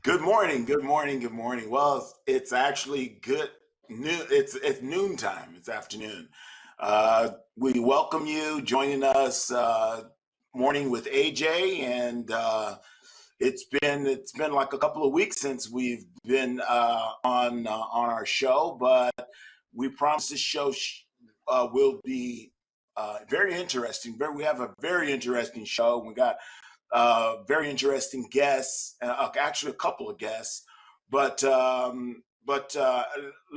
Good morning. Good morning. Good morning. Well, it's actually good noon. It's noontime. It's afternoon. We welcome you joining us morning with AJ, and it's been like a couple of weeks since we've been on our show, but we promise this show will be very interesting. We have a very interesting show. We got very interesting guests, actually a couple of guests. But let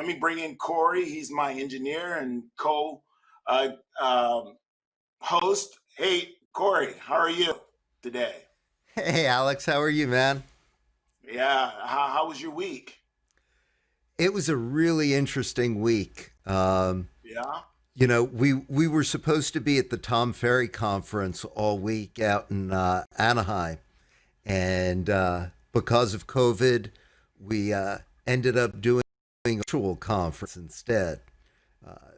me bring in Corey. He's my engineer and co uh, um, host. Hey, Corey, how are you today? Hey, Alex, how are you, man? Yeah, how was your week? It was a really interesting week. Yeah. We were supposed to be at the Tom Ferry conference all week out in Anaheim, and because of COVID, we ended up doing a virtual conference instead.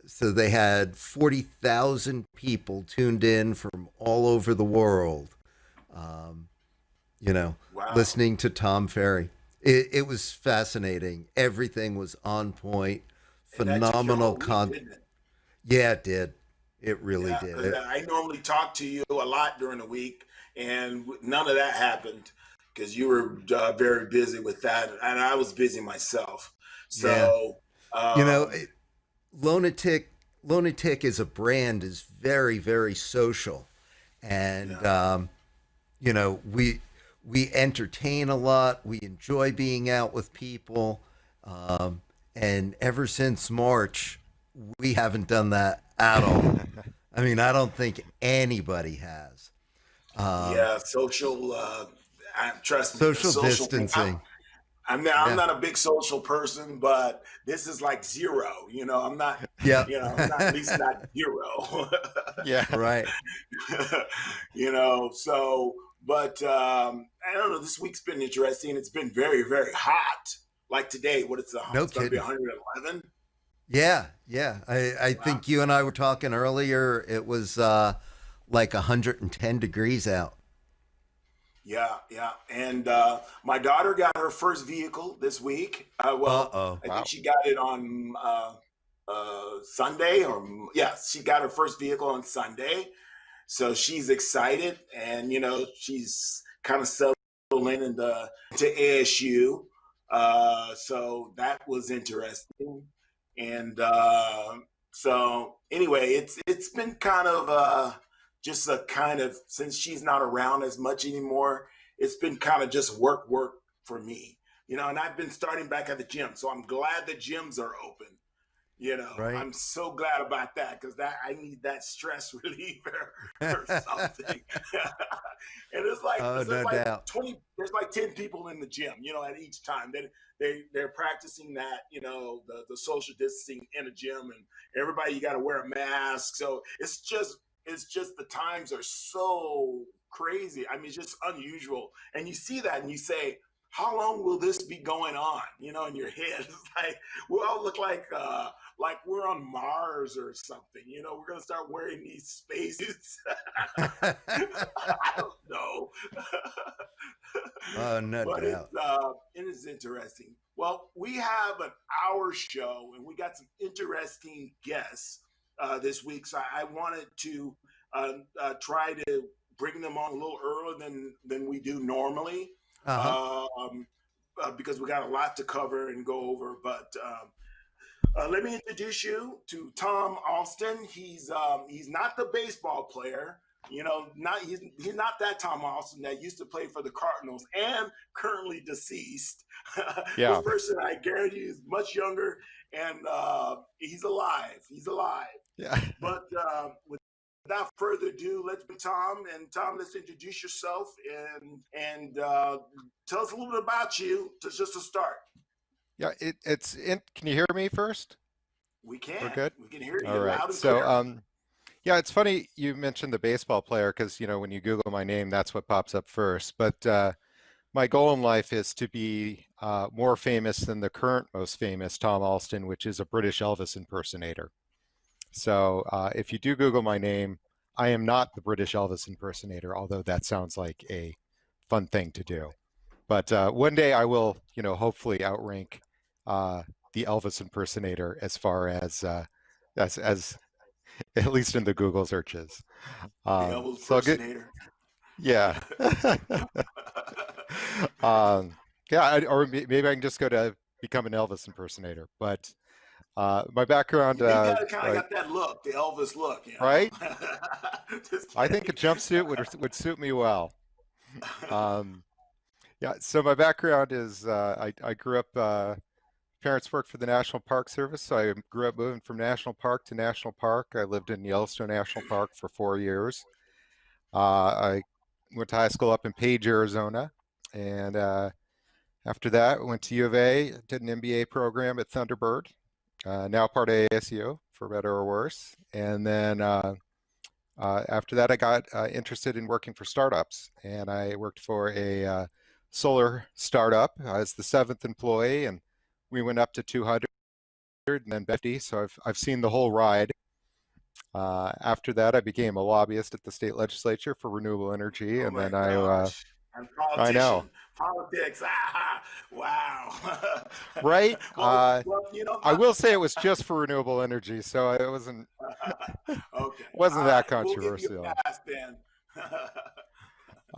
So they had 40,000 people tuned in from all over the world. Um, Wow. Listening to Tom Ferry. It was fascinating. Everything was on point. And that took your Phenomenal whole week, con. didn't it? Yeah, it did. It really Yeah, did. because I normally talk to you a lot during the week, and none of that happened because you were very busy with that, and I was busy myself. Yeah. So, You know, um, it, Loanatik Loanatik as a brand is very, very social, and yeah, we entertain a lot. We enjoy being out with people, um, and ever since March, we haven't done that at all. I mean, I don't think anybody has. Um, yeah, social. Trust me, the Social social thing. distancing. I'm Yeah. not a big social person, but this is like zero. I'm not. Yep. I'm not at least not zero. Yeah. Right. So, but I don't know. This week's been interesting. It's been very, very hot. Like today, No it's going to be kidding. 111. Yeah. Yeah. I Wow. think you and I were talking earlier. It was like 110 degrees out. Yeah, yeah. And my daughter got her first vehicle this week. Uh Well, oh. I think Wow. she got it on Sunday, or yeah, she got her first vehicle on Sunday. So she's excited, and she's kind of settling into ASU. So that was interesting, and so anyway, it's been kind of just a kind of, since she's not around as much anymore. It's been kind of just work for me, and I've been starting back at the gym, so I'm glad the gyms are open. Right. I'm so glad about that, because that I need that stress reliever or something. And it's like Oh, there's no like doubt. 10 people in the gym, at each time. They're practicing that, the social distancing in a gym, and everybody, you got to wear a mask. So it's just the times are so crazy. I mean, it's just unusual. And you see that and you say, how long will this be going on? In your head, it's like we all look like we're on Mars or something. We're gonna start wearing these spaces. I don't know, Oh, no but doubt. it is interesting. Well, we have an hour show, and we got some interesting guests this week. So I wanted to try to bring them on a little earlier than we do normally, Uh huh. um, because we got a lot to cover and go over. But let me introduce you to Tom Alston. He's not the baseball player. Not he's not that Tom Alston that used to play for the Cardinals and currently deceased. This Yeah. person, I guarantee, is much younger, and he's alive. He's alive. Yeah. But without further ado, let's bring Tom. And Tom, let's introduce yourself and tell us a little bit about you, just to start. Yeah. Can you hear me first? We We're can. good. We can hear All you right. loud and So, clear. yeah, it's funny you mentioned the baseball player because, when you Google my name, that's what pops up first. But my goal in life is to be more famous than the current most famous Tom Alston, which is a British Elvis impersonator. So, if you do Google my name, I am not the British Elvis impersonator, although that sounds like a fun thing to do. But one day I will, hopefully outrank the Elvis impersonator as far as at least in the Google searches. The Elvis So I'll get, impersonator. yeah. Or maybe I can just go to become an Elvis impersonator. But my background, You got kind of got that look, the Elvis look, right? Just I think a kidding. jumpsuit would suit me well. Yeah. So my background is I grew up. Parents worked for the National Park Service, so I grew up moving from national park to national park. I lived in Yellowstone National Park for 4 years. I went to high school up in Page, Arizona, and after that, went to U of A, did an MBA program at Thunderbird, now part of ASU, for better or worse. And then after that, I got interested in working for startups, and I worked for a solar startup as the seventh employee, and we went up to 200 and then 50. So I've seen the whole ride. After that, I became a lobbyist at the state legislature for renewable energy, Oh and my then gosh. And I know, politician, politics. Ah, wow. right? Well, I will say it was just for renewable energy, so it wasn't okay. All wasn't that right. We'll give you controversial. a pass then.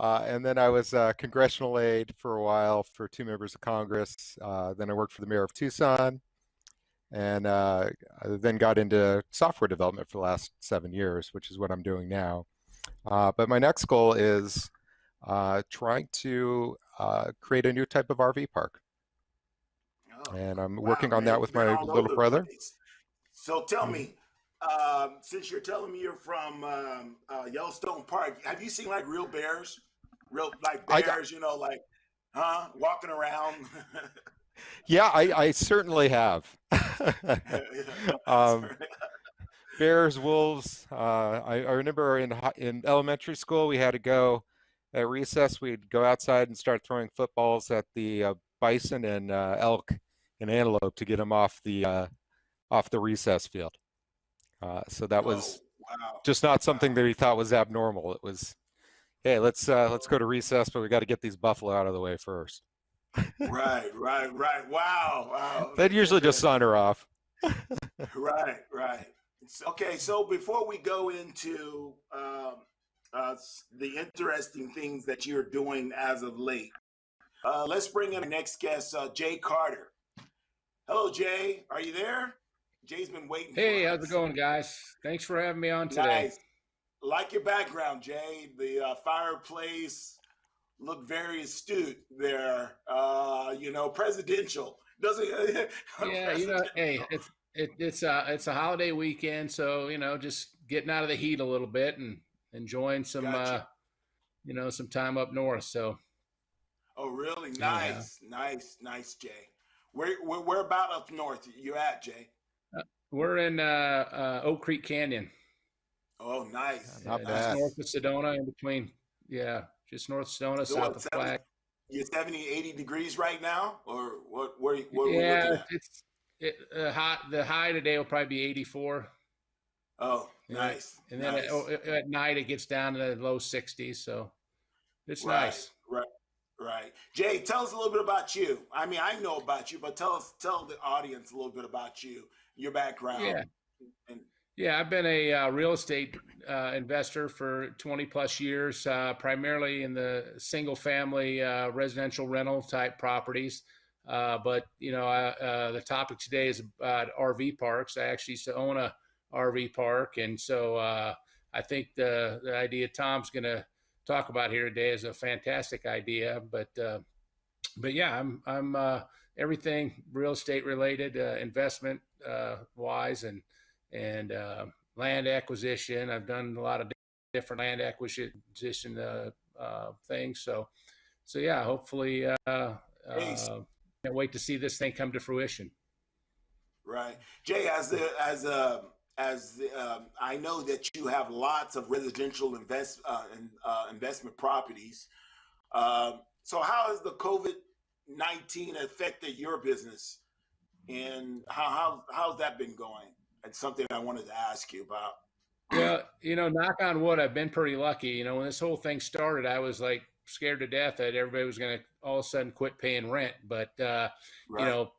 And then I was congressional aide for a while for two members of Congress. Then I worked for the mayor of Tucson, and I then got into software development for the last 7 years, which is what I'm doing now. But my next goal is trying to create a new type of RV park. Oh, And I'm wow, working on man. that You've with been my all over little the brother. place. So tell Mhm. me, since you're telling me you're from Yellowstone Park, have you seen like real bears? Real like I, bears, like, walking around? yeah, I certainly have. um, Bears, wolves. I remember in elementary school we had to go at recess. We'd go outside and start throwing footballs at the bison and elk and antelope to get them off the recess field. So that Oh, was wow. just not something Wow. that we thought was abnormal. It was, hey, let's go to recess, but we got to get these buffalo out of the way first. Right, right, right. Wow, wow. They'd usually just saunter off. Right, right. Okay, so before we go into the interesting things that you're doing as of late, let's bring in our next guest, Jay Carter. Hello, Jay. Are you there? Jay's been waiting Hey, for how's it us. going, guys? Thanks for having me on today. Nice. Like your background, Jay. The fireplace looked very astute there. Presidential. Doesn't Yeah, hey, presidential. it's a holiday weekend, so just getting out of the heat a little bit and enjoying Gotcha. some time up north. So Oh, really? anyhow, Nice, nice, nice, Jay. Where about up north you at, Jay? uh, we're in Oak Creek Canyon, Oh, nice, Not just bad. nice. north of Sedona, in between. Yeah, just north of Sedona, So south what, of 70, Flag. you're 70, 80 degrees right now? Or what are we Yeah, looking at? the high today will probably be 84. Oh, And, nice, and then nice. at night it gets down to the low 60s, so it's Right, nice. right, right. Jay, tell us a little bit about you. I mean, I know about you, but tell the audience a little bit about you, your background, Yeah. and Yeah, I've been a real estate investor for 20 plus years, primarily in the single family residential rental type properties. But the topic today is about RV parks. I actually used to own a RV park, and so I think the idea Tom's going to talk about here today is a fantastic idea. But yeah, I'm everything real estate related, investment wise, and land acquisition. I've done a lot of different land acquisition things. So yeah, hopefully, hey, can't wait to see this thing come to fruition. right. Jay, I know that you have lots of residential investment properties. So how has the COVID-19 affected your business, and how's that been going? It's something I wanted to ask you about. Well, knock on wood, I've been pretty lucky. When this whole thing started, I was like scared to death that everybody was going to all of a sudden quit paying rent. But you Right. know,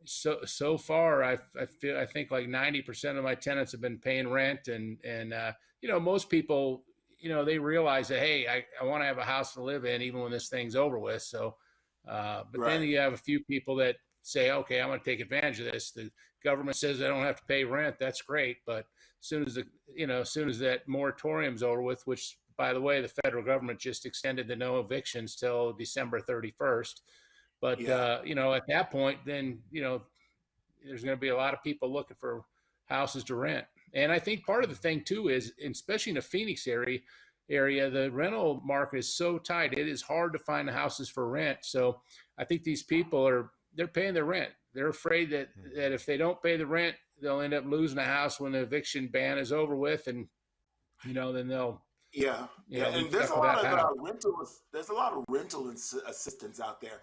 so far I think like 90% of my tenants have been paying rent, and most people, they realize that, hey, I want to have a house to live in even when this thing's over with. So but then Right. you have a few people that say, okay, I'm going to take advantage of this. The government says I don't have to pay rent. That's great. But as soon as that moratorium's over with, which, by the way, the federal government just extended the no evictions till December 31st. But Yeah. at that point, then there's going to be a lot of people looking for houses to rent. And I think part of the thing too is, especially in the Phoenix area, the rental market is so tight. It is hard to find houses for rent. So I think these people they're paying their rent. They're afraid that if they don't pay the rent, they'll end up losing a house when the eviction ban is over with, and then they'll Yeah. Yeah. be And there's a stuck lot without a of house. there's a lot of rental assistance out there.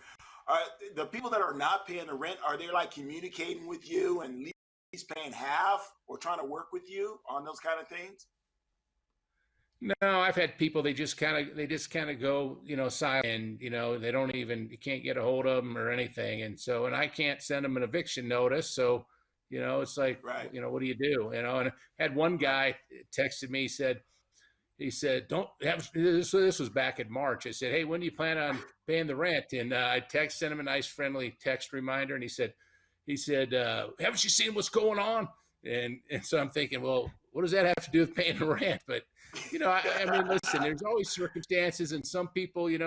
The people that are not paying the rent, are they like communicating with you and at least paying half or trying to work with you on those kind of things? No, I've had people, they just kind of go, silent, and they don't even, you can't get a hold of them or anything. And I can't send them an eviction notice. So, it's like, Right. what do you do? And I had one Right. guy texted me, he said, don't have this was back in March. I said, hey, when do you plan on paying the rent? And I sent him a nice friendly text reminder. And he said, haven't you seen what's going on? And so I'm thinking, well, what does that have to do with paying the rent? But I mean, listen, there's always circumstances, and some people, they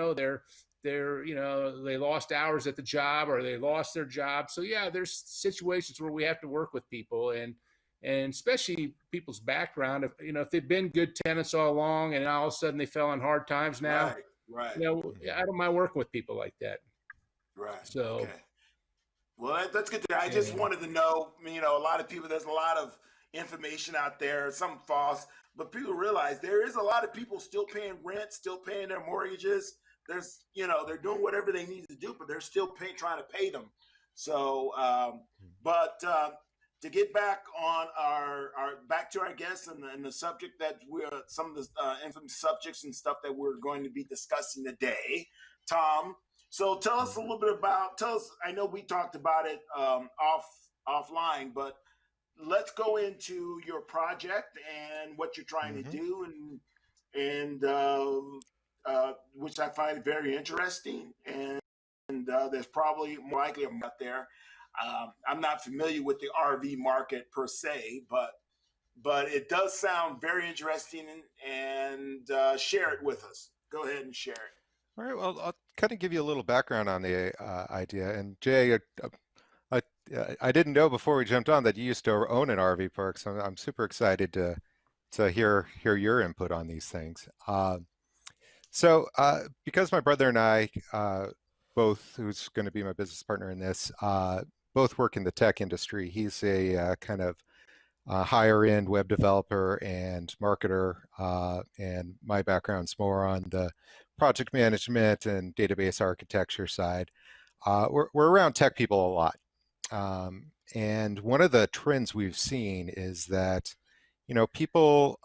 lost hours at the job, or they lost their job. So yeah, there's situations where we have to work with people, and especially people's background. If they've been good tenants all along, and all of a sudden they fell on hard times now, Right. Right. I don't mind working with people like that. Right. So Okay. Well, that's good. I just yeah. wanted to know, a lot of people, there's a lot of information out there, some false, but people realize there is a lot of people still paying rent, still paying their mortgages. They're doing whatever they need to do, but they're still trying to pay them. So, but to get back on back to our guests and the subject that some of the infamous subjects and stuff that we're going to be discussing today, Tom. So tell us a little bit I know we talked about it offline, but let's go into your project and what you're trying to do, and which I find very interesting. And there's probably more likely a out there. I'm not familiar with the RV market per se, but it does sound very interesting, and share it with us. Go ahead and share it. All right, well, I'll kind of give you a little background on the idea. And Jay, I, I didn't know before we jumped on that you used to own an RV park, so I'm super excited to hear your input on these things. Because my brother and I, both, who's going to be my business partner in this, both work in the tech industry. He's a kind of higher end web developer and marketer, and my background's more on the project management and database architecture side. We're around tech people a lot. And one of the trends we've seen is that, people,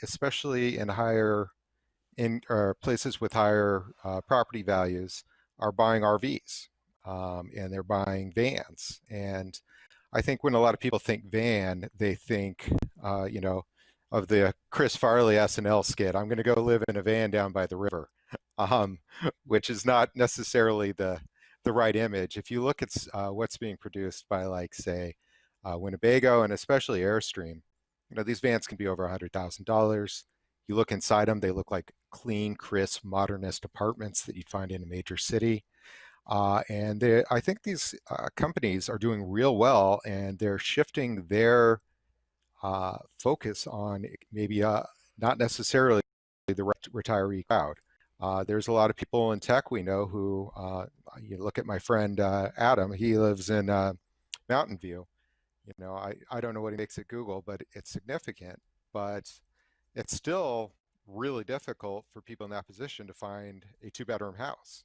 especially in places with higher property values, are buying RVs, and they're buying vans. And I think when a lot of people think van, they think, of the Chris Farley SNL skit, I'm going to go live in a van down by the river, which is not necessarily the right image. If you look at what's being produced by, like, say, Winnebago and especially Airstream, these vans can be over $100,000. You look inside them, they look like clean, crisp, modernist apartments that you'd find in a major city. I think these companies are doing real well, and they're shifting their focus on maybe not necessarily the retiree crowd. There's a lot of people in tech we know who, you look at my friend Adam, he lives in Mountain View. I don't know what he makes at Google, but it's significant. But it's still really difficult for people in that position to find a two-bedroom house.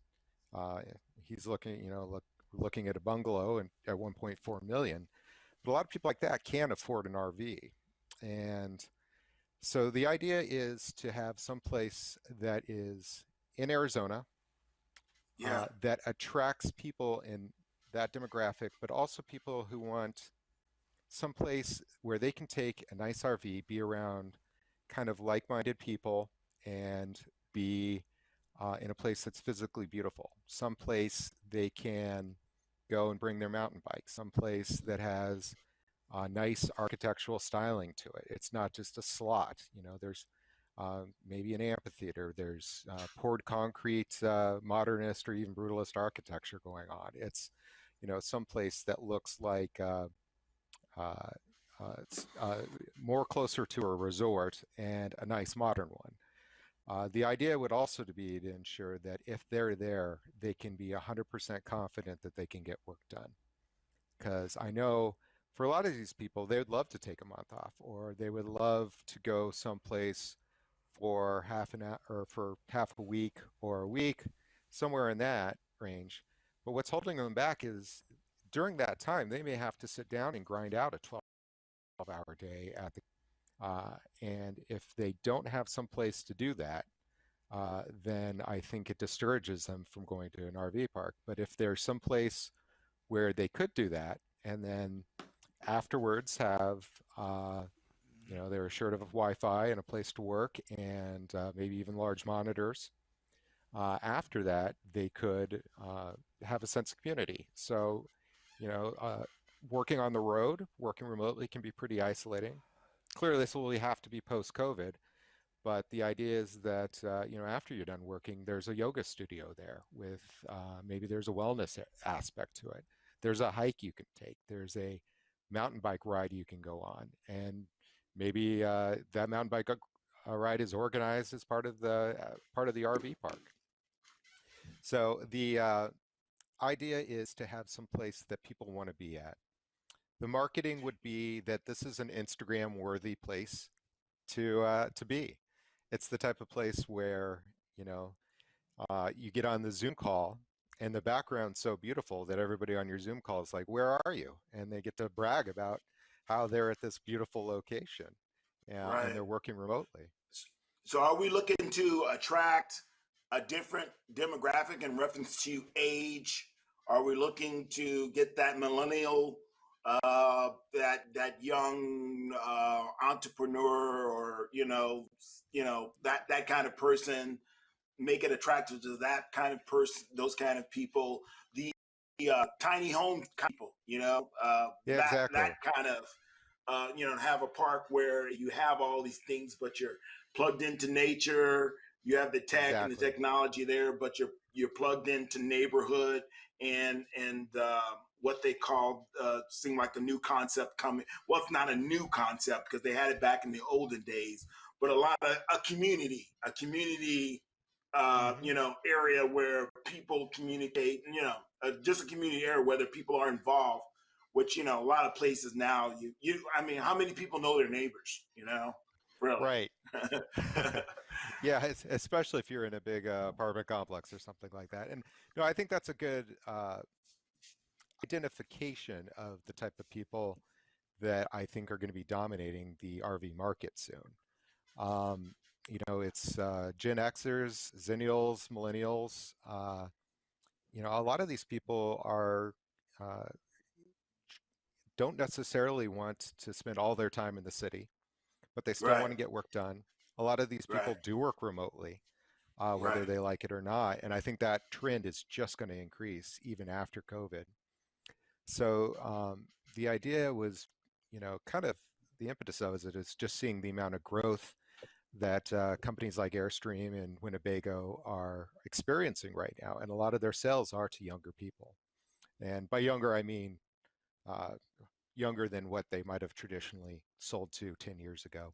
He's looking at a bungalow at 1.4 million. But a lot of people like that can't afford an RV. And so the idea is to have some place that is in Arizona Yeah. that attracts people in that demographic, but also people who want someplace where they can take a nice RV, be around kind of like-minded people, and be in a place that's physically beautiful. Someplace they can go and bring their mountain bike. Someplace that has nice architectural styling to it. It's not just a slot. There's maybe an amphitheater. There's poured concrete, modernist or even brutalist architecture going on. It's, someplace that looks like uh, it's more closer to a resort and a nice modern one. The idea would also to be to ensure that if they're there, they can be 100% confident that they can get work done. Because I know for a lot of these people, they would love to take a month off, or they would love to go someplace for half an hour or for half a week or a week, somewhere in that range. But what's holding them back is during that time, they may have to sit down and grind out a 12-hour day at the and if they don't have some place to do that, then I think it discourages them from going to an RV park. But if there's some place where they could do that, and then afterwards have, they're assured of Wi-Fi and a place to work, and maybe even large monitors. After that, they could have a sense of community. So, working on the road, working remotely can be pretty isolating. Clearly, this will have to be post-COVID, but the idea is that, after you're done working, there's a yoga studio there with maybe there's a wellness aspect to it. There's a hike you can take. There's a mountain bike ride you can go on. And maybe that mountain bike ride is organized as part of the RV park. So the idea is to have some place that people want to be at. The marketing would be that this is an Instagram-worthy place to be. It's the type of place where you get on the Zoom call and the background's so beautiful that everybody on your Zoom call is like, "Where are you?" And they get to brag about how they're at this beautiful location, and Right. they're working remotely. So are we looking to attract a different demographic in reference to age? Are we looking to get that millennial, that young entrepreneur, or that kind of person? Make it attractive to that kind of person, those kind of people, the tiny home people, Yeah, that exactly. kind of, have a park where you have all these things, but you're plugged into nature. You have the tech and the Exactly. technology there, but you're plugged into neighborhood and what they call seem like a new concept coming. Well, it's not a new concept because they had it back in the olden days, but a community, Mm-hmm. area where people communicate, just a community area where the people are involved, which, a lot of places now, I mean, how many people know their neighbors, really? Right. Yeah, especially if you're in a big apartment complex or something like that. And no, I think that's a good identification of the type of people that I think are going to be dominating the RV market soon. Um, it's Gen Xers, Zennials, Millennials. A lot of these people are uh, don't necessarily want to spend all their time in the city, but they still Right, want to get work done. A lot of these right, people do work remotely, whether right, they like it or not. And I think that trend is just going to increase even after COVID. So the idea was, kind of the impetus of it is just seeing the amount of growth that companies like Airstream and Winnebago are experiencing right now. And a lot of their sales are to younger people. And by younger, I mean uh, younger than what they might have traditionally sold to 10 years ago.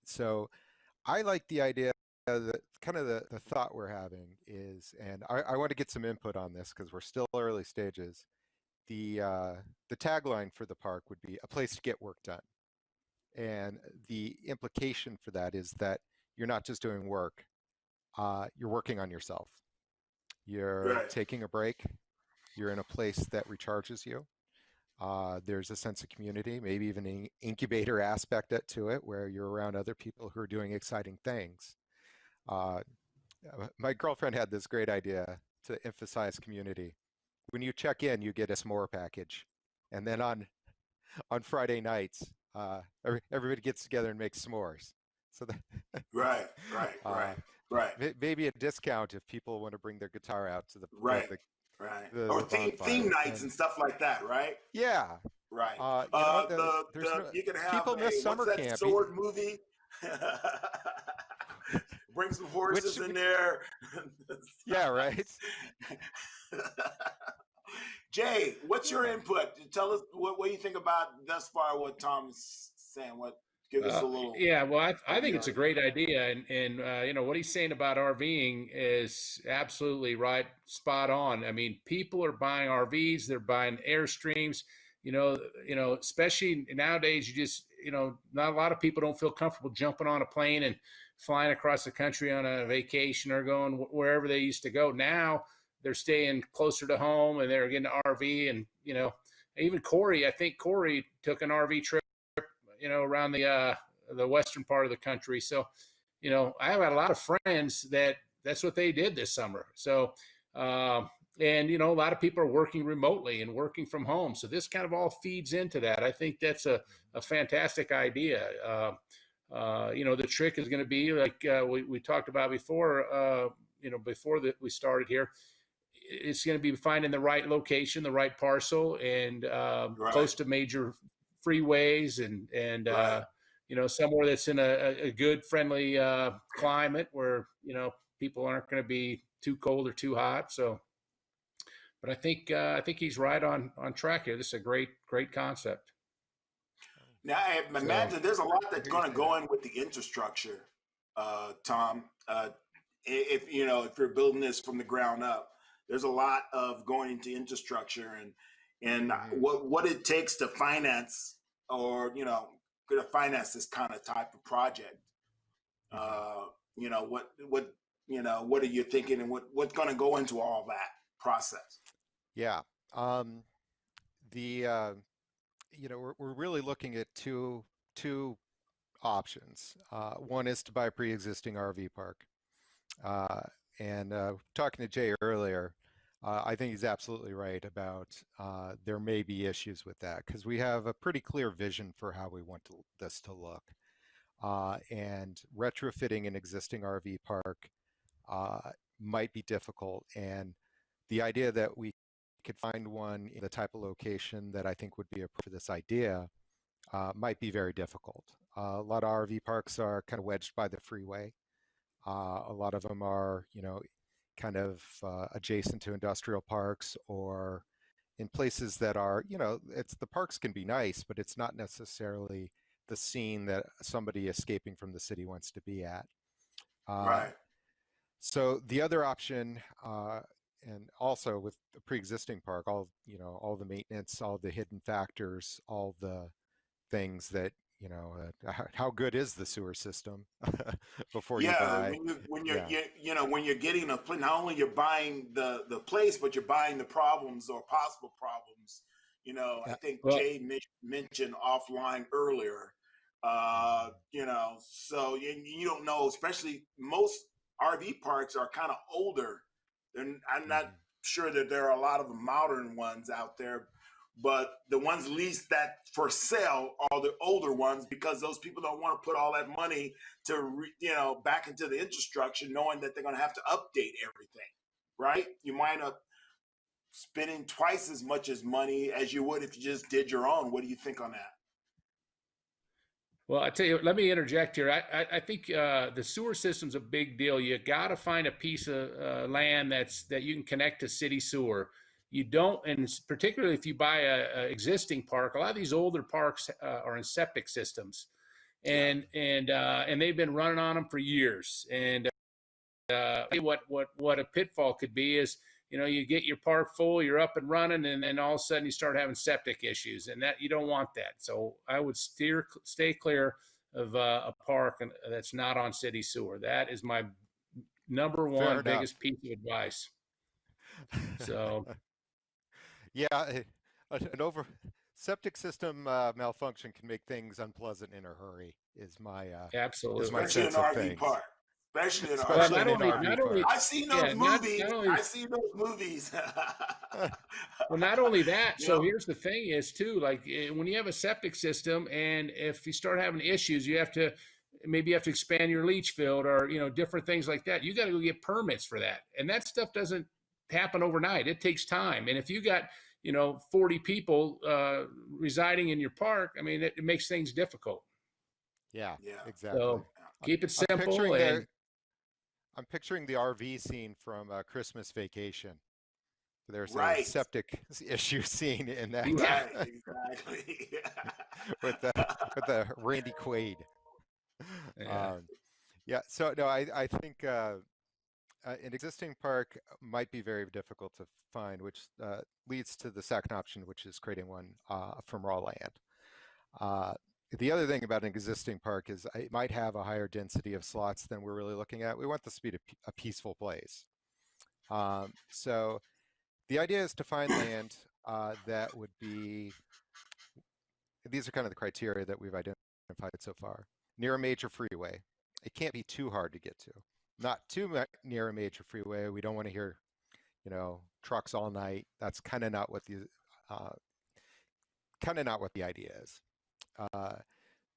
So I like the idea that kind of the thought we're having is, and I want to get some input on this because we're still early stages. The tagline for the park would be a place to get work done. And the implication for that is that you're not just doing work, you're working on yourself. You're right, taking a break. You're in a place that recharges you. There's a sense of community, maybe even an incubator aspect to it, where you're around other people who are doing exciting things. Uh, My girlfriend had this great idea to emphasize community. When you check in, you get a s'more package, and then on Friday nights, everybody gets together and makes s'mores. So that Right, right, right, right, maybe a discount if people want to bring their guitar out to right, right. Or the theme bonfire. nights And and stuff like that, right? yeah, Right. you know, there's The no you can have people a miss what's summer that camp, sword movie? Bring some which horses in there. yeah, right. Jay, what's your Yeah. input? Tell us what you think about thus far. What Tom is saying. What give us a little Yeah, well, I of think your. it's a great idea, and you know what he's saying about RVing is absolutely right, spot on. I mean, people are buying RVs, they're buying Airstreams. Especially nowadays, you just not a lot of people don't feel comfortable jumping on a plane and flying across the country on a vacation or going wherever they used to go. Now they're staying closer to home and they're getting an RV, and even Corey, I think Corey took an RV trip around the western part of the country. So, I have had a lot of friends that's what they did this summer. So, and a lot of people are working remotely and working from home. So this kind of all feeds into that. I think that's a fantastic idea. The trick is going to be like we talked about before. Before that we started here, it's going to be finding the right location, the right parcel, and Right, close to major freeways, and right. somewhere that's in a good, friendly climate where people aren't going to be too cold or too hot. So, but I think he's right on track here. This is a great concept. Now, I So imagine there's a lot I that's hear you going to say go that. in with the infrastructure, Tom. If if you're building this from the ground up, there's a lot of going into infrastructure and Hmm. what it takes to finance or to finance this kind of type of project. Hmm. What are you thinking and what's going to go into all that process? Yeah. Um, the we're really looking at two options. One is to buy a pre-existing RV park. Uh, and talking to Jay earlier, I think he's absolutely right about there may be issues with that because we have a pretty clear vision for how we want this to look. And retrofitting an existing RV park uh, might be difficult. And the idea that we could find one in the type of location that I think would be appropriate for this idea might be very difficult. A lot of RV parks are kind of wedged by the freeway. A lot of them are, kind of adjacent to industrial parks or in places that are, it's the parks can be nice, but it's not necessarily the scene that somebody escaping from the city wants to be at. Uh, Right. so the other option, and also with the pre-existing park, all the maintenance, all the hidden factors, all the things that how good is the sewer system before you Yeah, buy. Yeah. when you're getting a place, not only you're buying the place, but you're buying the problems or possible problems. I Yeah. think well, Jay mentioned offline earlier. So you don't know, especially most RV parks are kind of older. And I'm not Mhm. sure that there are a lot of modern ones out there, but the ones leased that for sale are the older ones because those people don't want to put all that money back into the infrastructure, knowing that they're going to have to update everything, right? You might up spending twice as much as money as you would if you just did your own. What do you think on that? Well, I tell you, let me interject here. I think the sewer system's a big deal. You got to find a piece of land that you can connect to city sewer. You don't, and particularly if you buy a existing park, a lot of these older parks are in septic systems, Yeah, and they've been running on them for years. And what a pitfall could be is you get your park full, you're up and running, and then all of a sudden you start having septic issues, and that you don't want that. So I would stay clear of a park that's not on city sewer. That is my number Fair one enough. biggest piece of advice. So Yeah, an over septic system malfunction can make things unpleasant in a hurry. Is my absolutely. is my especially an sense of RV things. park. especially in Well, especially RV in an RV park. not only, park. I seen those yeah, movies. not only, I seen those movies. well, not only that. You So know, here's the thing is too, like when you have a septic system and if you start having issues, you have to, maybe you have to expand your leach field or, different things like that. You got to go get permits for that. And that stuff doesn't happen overnight. It takes time. And if you got, 40 people residing in your park, I mean, it makes things difficult. Yeah, yeah. exactly. So keep it I'm simple and I'm picturing the RV scene from Christmas Vacation. There's a Right. septic issue scene in that yeah, Right. Exactly. with the Randy Quaid. yeah. Um, yeah. So no, I think an existing park might be very difficult to find, which leads to the second option, which is creating one from raw land. Uh, the other thing about an existing park is it might have a higher density of slots than we're really looking at. We want this to be a peaceful place. So the idea is to find land that would be, these are kind of the criteria that we've identified so far. Near a major freeway. It can't be too hard to get to. Not too near a major freeway. We don't want to hear, trucks all night. That's kind of not what the idea is.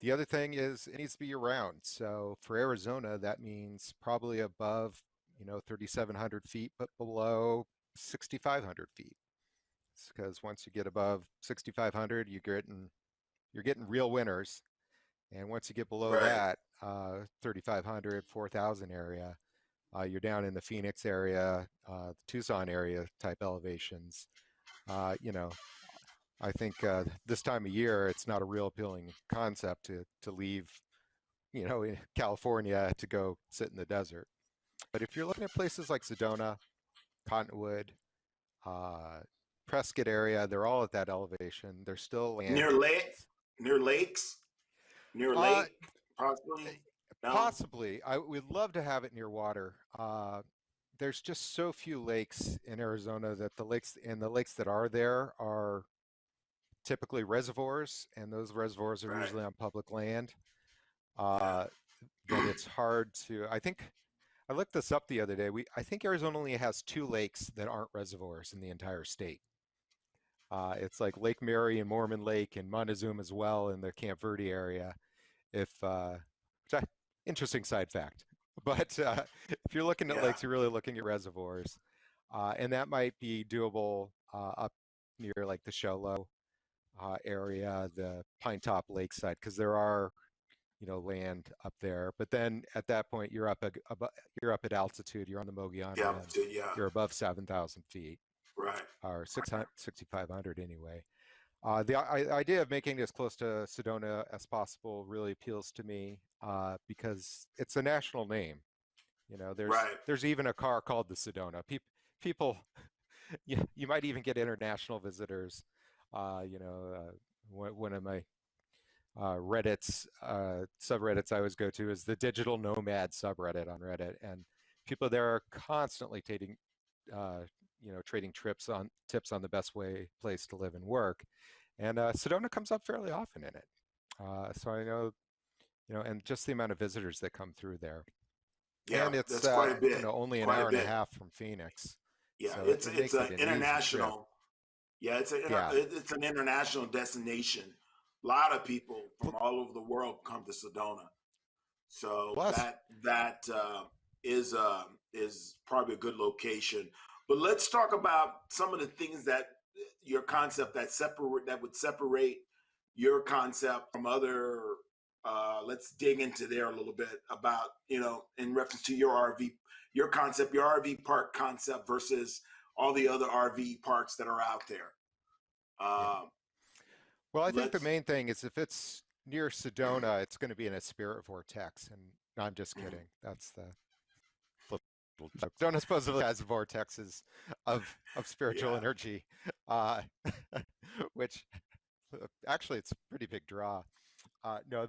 The other thing is it needs to be year round. So for Arizona, that means probably above, 3,700 feet, but below 6,500 feet. Because once you get above 6,500, you're getting real winters. And once you get below Right. that, 3,500, 4,000 area, you're down in the Phoenix area, the Tucson area type elevations. I think this time of year, it's not a real appealing concept to leave, in California to go sit in the desert. But if you're looking at places like Sedona, Cottonwood, uh, Prescott area, they're all at that elevation. They're still land. Near lake, near lakes, near Uh, lake, possibly. No. Possibly. We'd love to have it near water. There's just so few lakes in Arizona that the lakes that are there are typically reservoirs, and those reservoirs are Right. usually on public land. Yeah. Uh, that it's hard to. I think I looked this up the other day. I think Arizona only has 2 lakes that aren't reservoirs in the entire state. It's like Lake Mary and Mormon Lake and Montezuma as well in the Camp Verde area. Which interesting side fact. But if you're looking at Yeah. lakes, you're really looking at reservoirs, and that might be doable up near like the Show Low area, the Pine Top Lakeside, because there are land up there. But then at that point, you're up at altitude. You're on the Mogollon Yeah. Rim. Yeah. You're above 7,000 feet, Right. or 6,500 anyway. The idea of making it as close to Sedona as possible really appeals to me because it's a national name. Right. There's even a car called the Sedona. People, you might even get international visitors. One of my subreddits I always go to is the Digital Nomad subreddit on Reddit, and people there are constantly trading tips on the best place to live and work. And Sedona comes up fairly often in it. So I know, and just the amount of visitors that come through there. Yeah. And it's That's quite a bit. only an Quite hour a and a bit. half from Phoenix. Yeah. So It's it it's makes an it an easy trip. international. Yeah. Yeah. It's an international destination. A lot of people from all over the world come to Sedona. So Plus, is probably a good location. But let's talk about some of the things that your concept that would separate your concept from other. Let's dig into there a little bit about in reference to your concept, your RV park concept versus all the other RV parks that are out there. yeah. Um, Well, I think the let's main thing is if it's near Sedona, it's going to be in a spirit vortex. And no, I'm just kidding. That's the flip. Sedona supposedly has vortexes of spiritual yeah, energy, which actually it's a pretty big draw. No,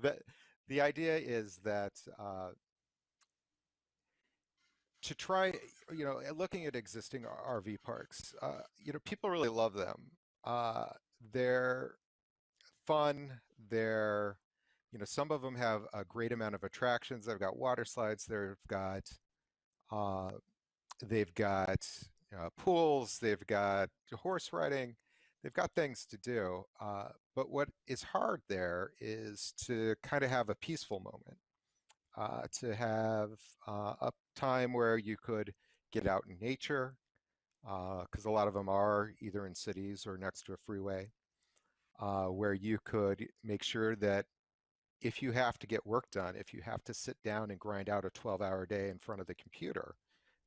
the idea is that to try, looking at existing RV parks, people really love them. They're fun. They're some of them have a great amount of attractions. They've got water slides. Uh, they've got pools. They've got horse riding. They've got things to do. But what is hard there is to kind of have a peaceful moment, to have a time where you could get out in nature, because a lot of them are either in cities or next to a freeway, where you could make sure that if you have to get work done, if you have to sit down and grind out a 12-hour day in front of the computer,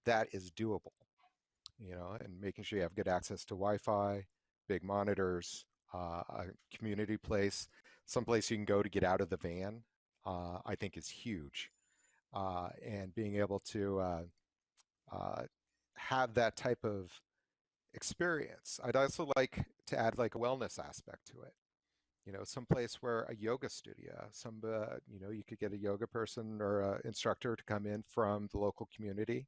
that is doable, and making sure you have good access to Wi-Fi, big monitors, a community place, someplace you can go to get out of the van, I think is huge. And being able to have that type of experience. I'd also like to add like a wellness aspect to it. Some place where a yoga studio, you could get a yoga person or an instructor to come in from the local community.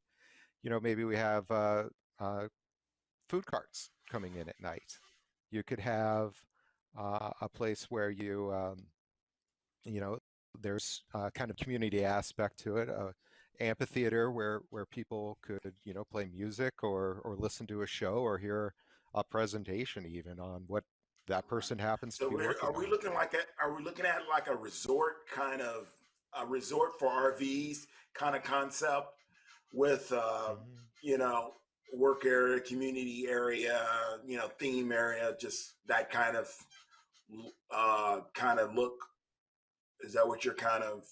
Maybe we have food carts coming in at night. You could have a place where you know, there's a kind of community aspect to it, amphitheater where people could, play music or listen to a show or hear a presentation even on what that person happens to So be working on. are we looking at like a resort kind of a resort for RVs kind of concept with Mhm. you know work area, community area, theme area, just that kind of look. Is that what you're kind of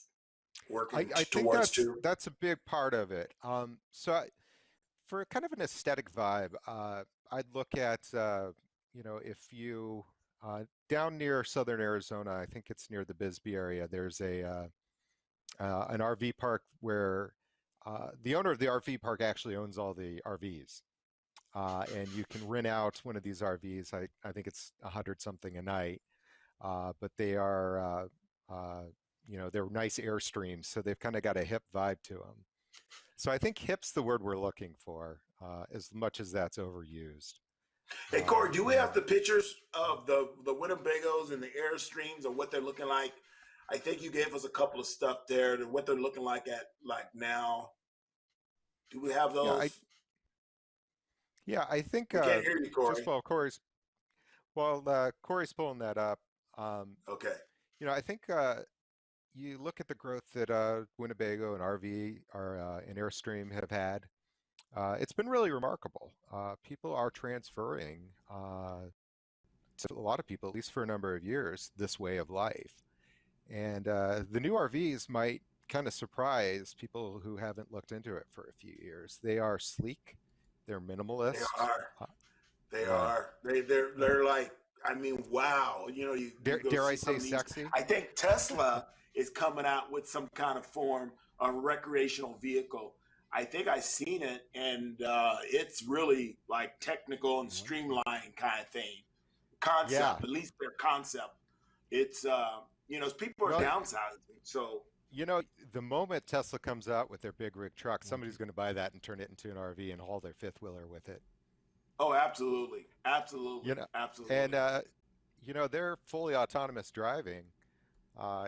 working I think towards that's too? that's a big part of it. For kind of an aesthetic vibe, I'd look at, if you down near southern Arizona, I think it's near the Bisbee area. There's an RV park where the owner of the RV park actually owns all the RVs, and you can rent out one of these RVs. I think it's 100 something a night, but they are they're nice Airstreams, so they've kind of got a hip vibe to them. So I think hip's the word we're looking for, as much as that's overused. Hey Corey, do we And have the pictures of the Winnebagos and the Airstreams of what they're looking like? I think you gave us a couple of stuff there to what they're looking like at like now. Do we have yeah, I those? yeah, I think We can't hear you, just Corey. while Corey's pulling that up, um, Okay. I think you look at the growth that Winnebago and RV and Airstream have had. It's been really remarkable. People are transferring to a lot of people, at least for a number of years, this way of life. And the new RVs might kind of surprise people who haven't looked into it for a few years. They are sleek, they're They minimalist. are. Uh, They yeah. are. They're like, I mean, wow. You go Dare I see some say of these. sexy? I think Tesla is coming out with some kind of form of recreational vehicle. I think I've seen it, and it's really like technical and streamlined kind of thing. Yeah. Concept, at least their concept. It's people are Well, downsizing. So you know, the moment Tesla comes out with their big rig truck, somebody's going to buy that and turn it into an RV and haul their fifth wheeler with it. oh, absolutely, absolutely, You know, and absolutely. their fully autonomous driving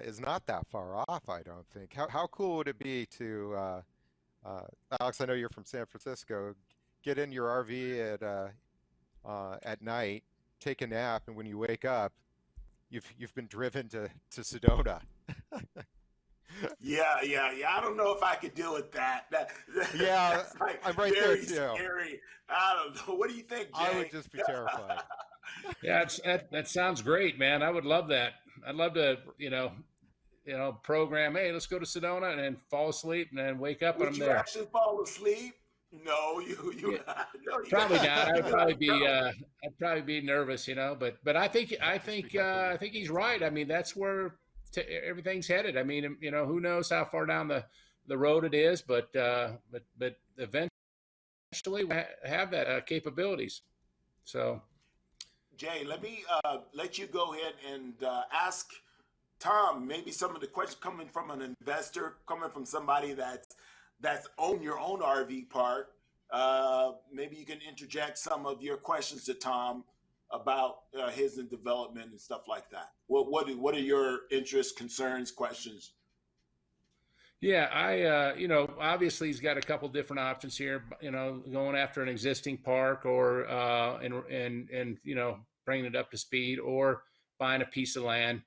is not that far off, I don't think. How cool would it be to uh, Alex? I know you're from San Francisco. Get in your RV at night, take a nap, and when you wake up, you've been driven to Sedona. Yeah. I don't know if I could deal with that. Yeah, That's like I'm right there very too. scary. I don't know. What do you think, I Jay? would just be terrified. Yeah, that sounds great, man. I would love that. I'd love to, program. Hey, let's go to Sedona and then fall asleep and then wake up and Would I'm you there. actually fall asleep? No, you Yeah, no, probably not. you gotta go. I'd probably be nervous, But Just be comfortable. I think he's right. I mean, that's where everything's headed. I mean, who knows how far down the road it is, but eventually we have that capabilities. So Jay, let me let you go ahead and ask Tom maybe some of the questions coming from an investor, coming from somebody that's owned your own RV park. Maybe you can interject some of your questions to Tom about his development and stuff like that? What are your interests, concerns, questions? Yeah, obviously he's got a couple different options here. Going after an existing park, or and bringing it up to speed, or buying a piece of land.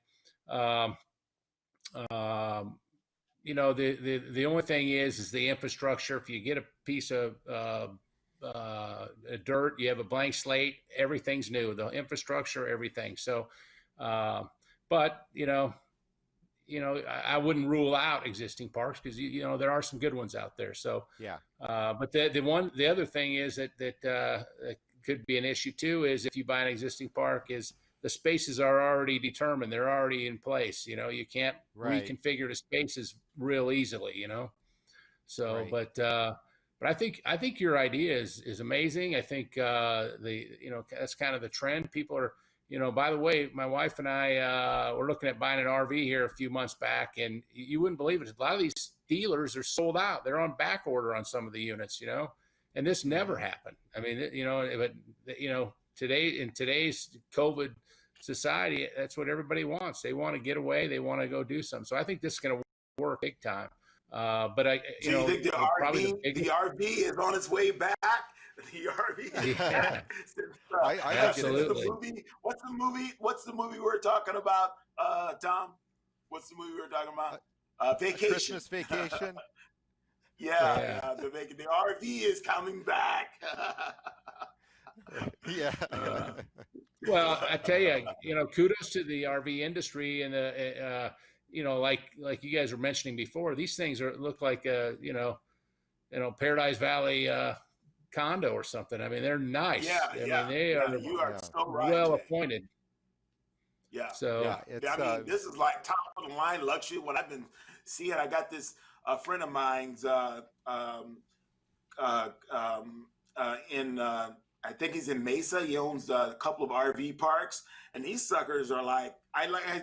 Um, um, the only thing is the infrastructure. If you get a piece of dirt, you have a blank slate. Everything's new. The infrastructure, everything. So, uh, but I wouldn't rule out existing parks, because there are some good ones out there. So, Yeah. but the other thing is that could be an issue too, is if you buy an existing park, is the spaces are already determined, they're already in place. You can't Right. reconfigure the spaces real easily. So, Right. but I think your idea is amazing. I think that's kind of the trend. People are, by the way, my wife and I were looking at buying an RV here a few months back, and you wouldn't believe it. A lot of these dealers are sold out. They're on back order on some of the units, and this never happened. I mean, but today, in today's COVID society, that's what everybody wants. They want to get away. They want to go do something. So I think this is going to work big time. But So you think the RV is on its way back? The RV. Yeah. Absolutely. What's the movie we're talking about, Tom? What's the movie we're talking about? Vacation. Christmas Vacation. Yeah. The RV is coming back. Yeah. Well, I tell you, kudos to the RV industry, and like you guys were mentioning before, these things look like Paradise Valley condo or something. I mean, they're nice. They are. You are so right. Well Jay. appointed. Yeah. So this is like top of the line luxury. What I've been seeing, I got this friend of mine's in. I think he's in Mesa. He owns a couple of RV parks, and these suckers are like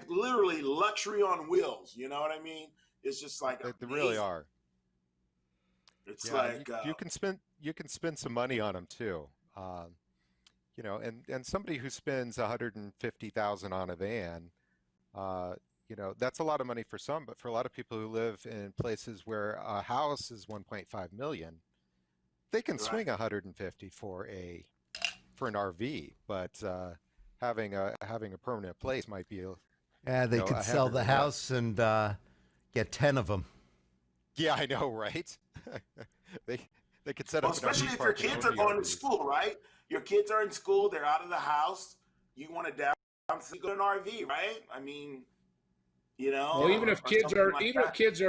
literally luxury on wheels. You know what I mean? It's just like they really are. It's like you can spend some money on them too. And somebody who spends $150,000 on a van, that's a lot of money for some, but for a lot of people who live in places where a house is 1.5 million, they can swing 150 for an RV, but having a permanent place might be. They could sell the house and get 10 of them. Yeah, I know, right? they could set up. Especially if your kids are going to school, right? Your kids are in school, they're out of the house. You want to go to an RV, right? I mean, Well, even if kids are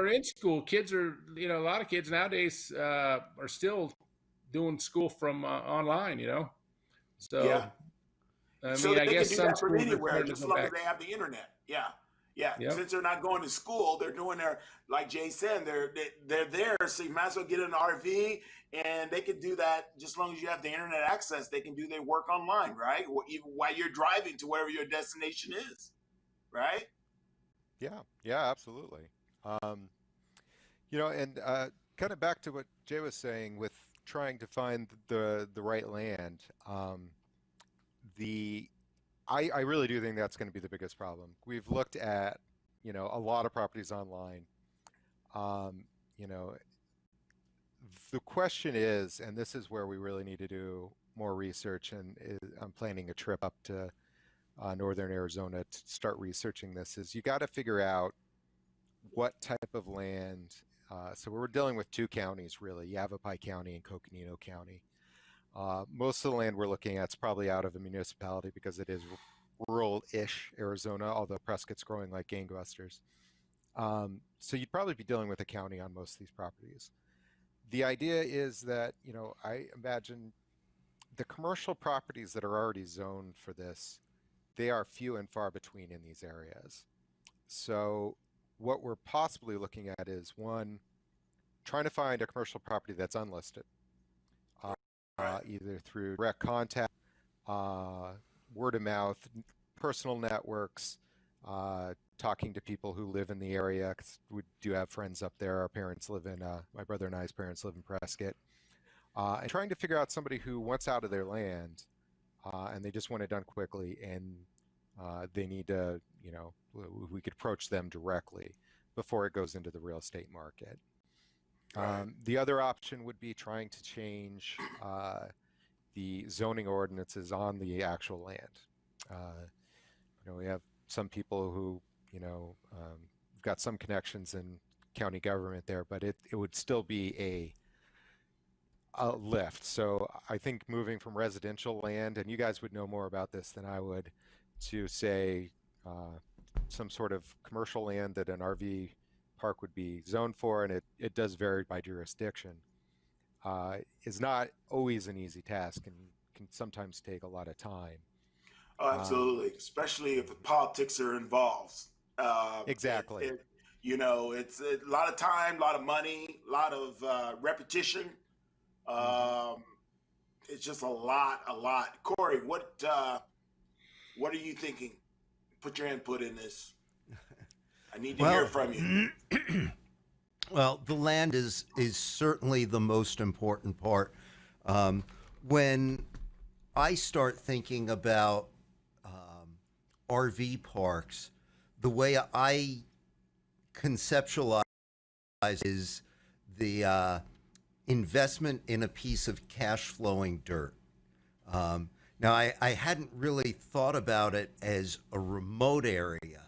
in school, kids are, a lot of kids nowadays are still doing school from online, So, yeah. I guess some schools anywhere, just as long as they have the internet. Yeah. Yep. Since they're not going to school, they're doing like Jay said, they're there. So you might as well get an RV, and they can do that just as long as you have the internet access. They can do their work online, right? Even while you're driving to wherever your destination is, right? Yeah, absolutely. And kind of back to what Jay was saying with trying to find the right land. I really do think that's going to be the biggest problem. We've looked at, a lot of properties online. The question is, and this is where we really need to do more research, and I'm planning a trip up to northern Arizona to start researching this, is you got to figure out what type of land. So we're dealing with two counties, really, Yavapai County and Coconino County. Most of the land we're looking at is probably out of a municipality because it is rural-ish Arizona, although Prescott's growing like gangbusters. So you'd probably be dealing with a county on most of these properties. The idea is that, I imagine the commercial properties that are already zoned for this, they are few and far between in these areas. So what we're possibly looking at is, one, trying to find a commercial property that's unlisted. Either through direct contact, word of mouth, personal networks, talking to people who live in the area, because we do have friends up there. Our parents live in, my brother and I's parents live in Prescott. And trying to figure out somebody who wants out of their land, and they just want it done quickly, and they need to, we could approach them directly before it goes into the real estate market. Right. The other option would be trying to change the zoning ordinances on the actual land. We have some people who, got some connections in county government there, but it would still be a lift. So I think moving from residential land, and you guys would know more about this than I would, to say some sort of commercial land that an RV park would be zoned for, and it does vary by jurisdiction, is not always an easy task and can sometimes take a lot of time. Oh, absolutely, especially if the politics are involved. Exactly. It's a lot of time, a lot of money, a lot of repetition. It's just a lot. Corey, what are you thinking? Put your input in this. I need to hear from you. Well, the land is certainly the most important part. When I start thinking about RV parks, the way I conceptualize is the investment in a piece of cash flowing dirt. Now, I hadn't really thought about it as a remote area.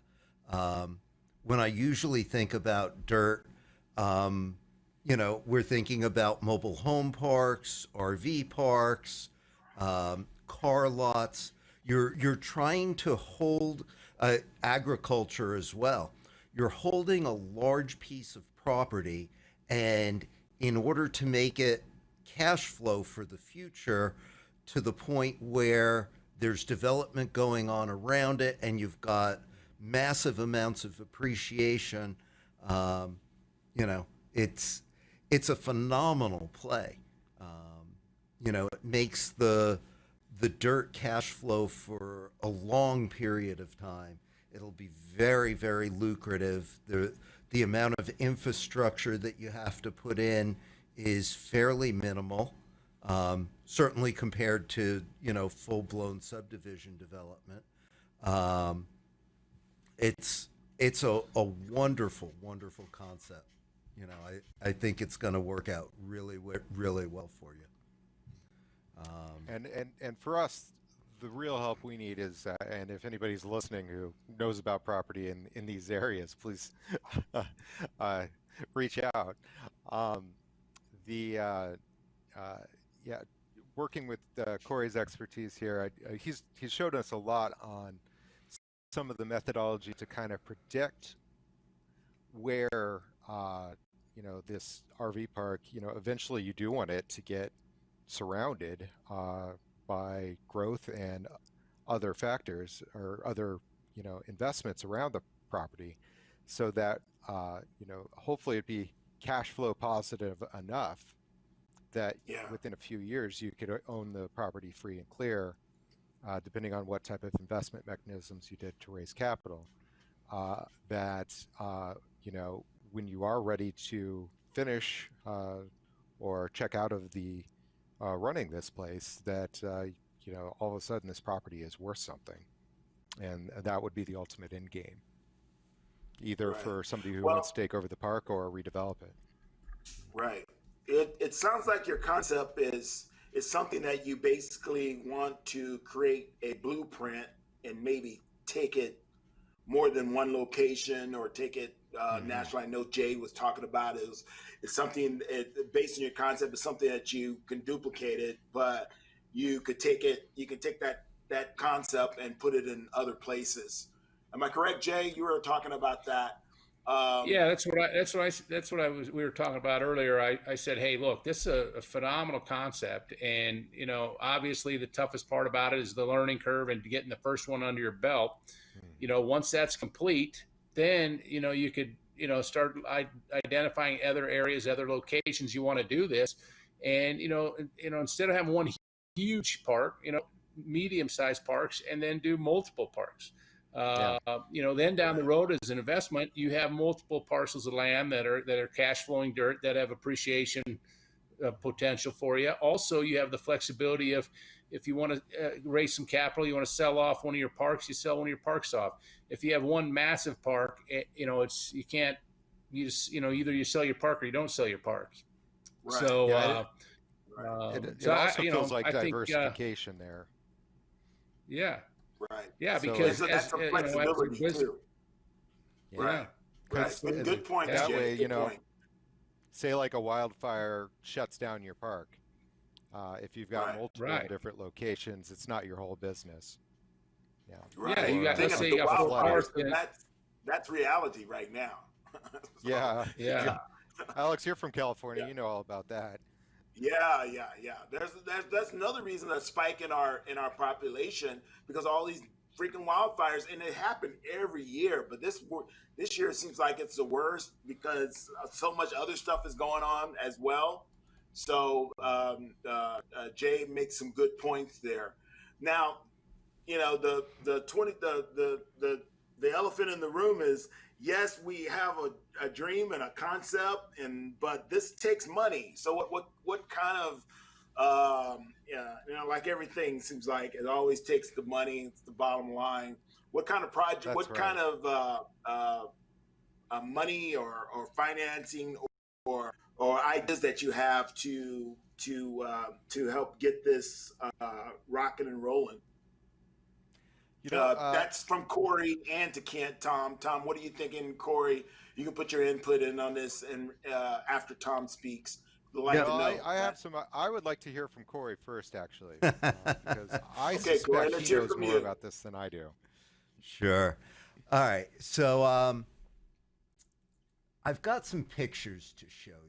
When I usually think about dirt, we're thinking about mobile home parks, RV parks, car lots. You're trying to hold agriculture as well. You're holding a large piece of property, and in order to make it cash flow for the future, to the point where there's development going on around it, and you've got massive amounts of appreciation, it's a phenomenal play. It makes the dirt cash flow for a long period of time. It'll be very, very lucrative. The amount of infrastructure that you have to put in is fairly minimal, certainly compared to, full-blown subdivision development. It's a wonderful, wonderful concept. I think it's going to work out really, really well for you. And for us, the real help we need is, and if anybody's listening who knows about property in these areas, please reach out. Working with Corey's expertise here, he's showed us a lot on some of the methodology to kind of predict where this RV park, eventually you do want it to get surrounded by growth and other factors or other investments around the property, so that hopefully it'd be cash flow positive enough that within a few years you could own the property free and clear, depending on what type of investment mechanisms you did to raise capital. When you are ready to finish or check out of the running this place, that all of a sudden this property is worth something, and that would be the ultimate end game, either for somebody who wants to take over the park or redevelop it. Right. It sounds like your concept is something that you basically want to create a blueprint and maybe take it more than one location, or take it national. I know Jade was talking about it. It's something based on your concept. It's something that you can duplicate it, but you could take that concept and put it in other places. Am I correct, Jay? You were talking about that. Yeah, that's what we were talking about earlier. I said, hey, look, this is a phenomenal concept, and obviously the toughest part about it is the learning curve and getting the first one under your belt. Once that's complete, then you could start identifying other areas, other locations you want to do this, and instead of having one huge park, medium-sized parks, and then do multiple parks. Then down the road as an investment, you have multiple parcels of land that are cash flowing dirt that have appreciation potential for you. Also, you have the flexibility of if you want to raise some capital, you want to sell off one of your parks, you sell one of your parks off. If you have one massive park, it's you can't you just either you sell your park or you don't sell your park. Right. So. Yeah, it So also feels like I think, diversification there. Yeah. Right. Yeah, So, because so that's a flexibility too. Yeah. Right. Right. Good point. That Jay. way, Good point. say like a wildfire shuts down your park. If you've got multiple different locations, it's not your whole business. Yeah. Right. Yeah, you got, Think let's of say the you got 4 wildfires, parks. that's reality right now. Yeah. Yeah. Alex, you're from California. You know all about that. Yeah. That's another reason that spike in our population, because all these freaking wildfires, and it happened every year. But this year it seems like it's the worst because so much other stuff is going on as well. So Jay makes some good points there. Now, the elephant in the room is, yes, we have a dream and a concept, but this takes money. So what kind of like everything seems like it always takes the money. It's the bottom line. What kind of project? That's what right. kind of money or financing or ideas that you have to help get this rocking and rolling? That's from Corey and to Kent. Tom, what are you thinking, Corey? You can put your input in on this, and after Tom speaks, I have some. I would like to hear from Corey first, actually, because I suspect Corey, he knows more about this than I do. Sure. All right. So I've got some pictures to show you.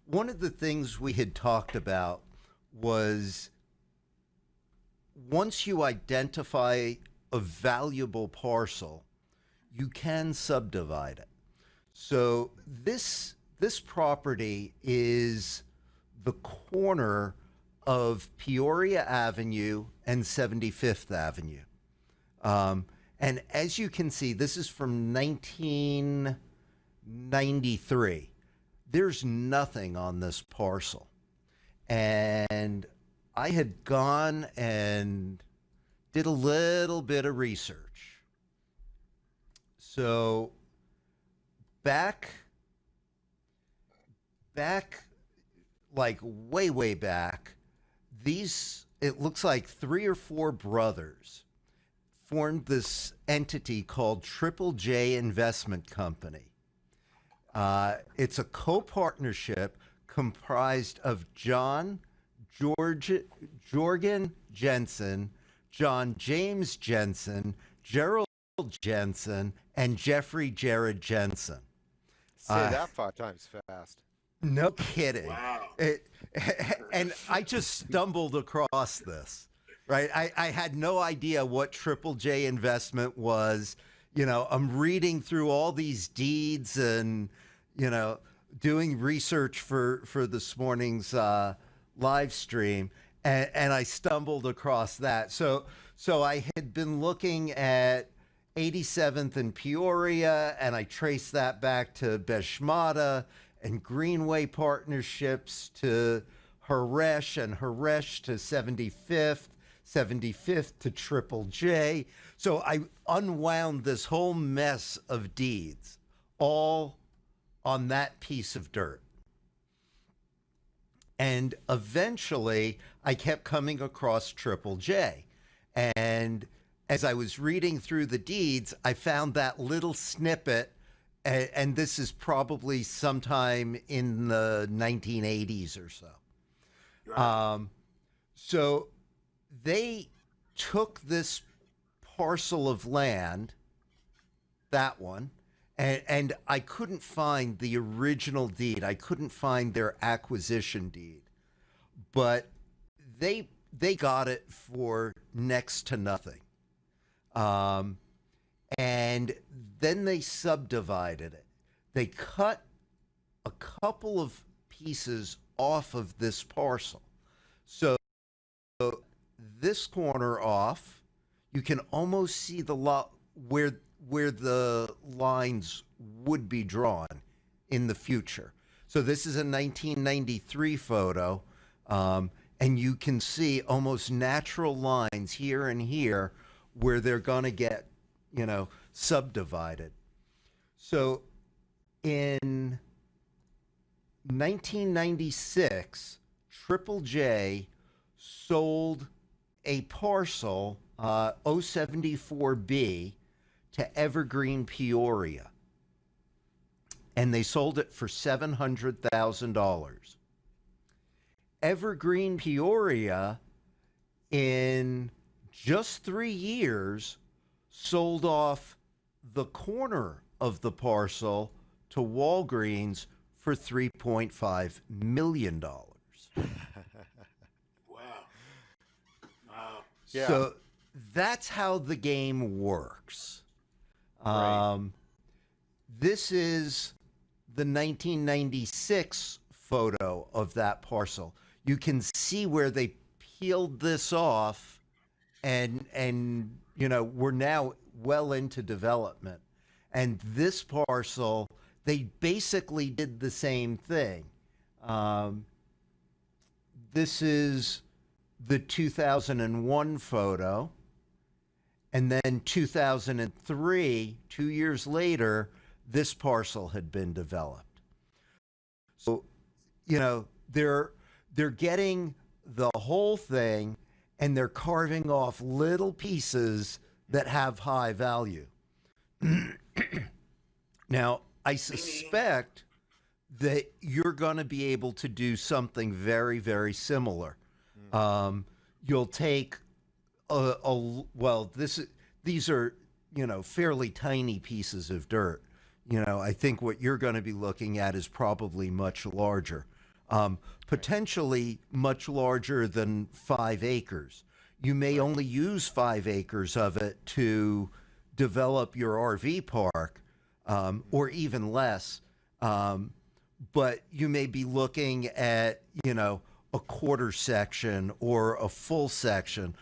One of the things we had talked about was, once you identify a valuable parcel, you can subdivide it. So this property is the corner of Peoria Avenue and 75th Avenue. And as you can see, this is from 1993. There's nothing on this parcel. And I had gone and did a little bit of research. So back like way back, it looks like 3 or 4 brothers formed this entity called Triple J Investment Company. It's a co-partnership comprised of Jorgen Jensen, John James Jensen, Gerald Jensen, and Jeffrey Jared Jensen. Say that 5 times fast. No kidding. Wow. And I just stumbled across this, right? I had no idea what Triple J Investment was. I'm reading through all these deeds and, doing research for this morning's live stream. And I stumbled across that. So I had been looking at 87th and Peoria, and I traced that back to Beshmada and Greenway Partnerships to Haresh, and Haresh to 75th to Triple J. So I unwound this whole mess of deeds, all on that piece of dirt. And eventually, I kept coming across Triple J. And as I was reading through the deeds, I found that little snippet, and this is probably sometime in the 1980s or so. Right. So they took this parcel of land, that one, and I couldn't find the original deed. I couldn't find their acquisition deed, but they got it for next to nothing. And then they subdivided it. They cut a couple of pieces off of this parcel. So this corner off, you can almost see the lot where the lines would be drawn in the future. So this is a 1993 photo, and you can see almost natural lines here and here where they're going to get, subdivided. So in 1996, Triple J sold a parcel, 074B, to Evergreen Peoria. And they sold it for $700,000. Evergreen Peoria, in just 3 years, sold off the corner of the parcel to Walgreens for $3.5 million. Wow. Wow. Yeah. So that's how the game works. Right. This is the 1996 photo of that parcel. You can see where they peeled this off, and we're now well into development. And this parcel, they basically did the same thing. This is the 2001 photo. And then 2003, 2 years later, this parcel had been developed. So, they're getting the whole thing, and they're carving off little pieces that have high value. Now, I suspect that you're going to be able to do something very, very similar. You'll take these are, fairly tiny pieces of dirt. I think what you're going to be looking at is probably much larger, potentially much larger than 5 acres. You may only use 5 acres of it to develop your RV park, or even less. But you may be looking at, a quarter section or a full section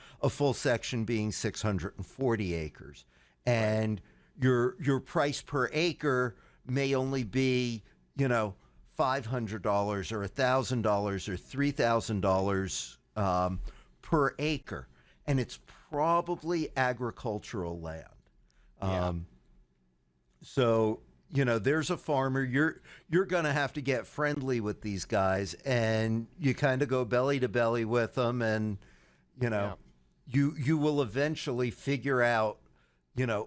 being 640 acres. And your price per acre may only be, $500 or $1,000 or $3,000 per acre. And it's probably agricultural land. So, there's a farmer. You're going to have to get friendly with these guys, and you kind of go belly to belly with them, and you will eventually figure out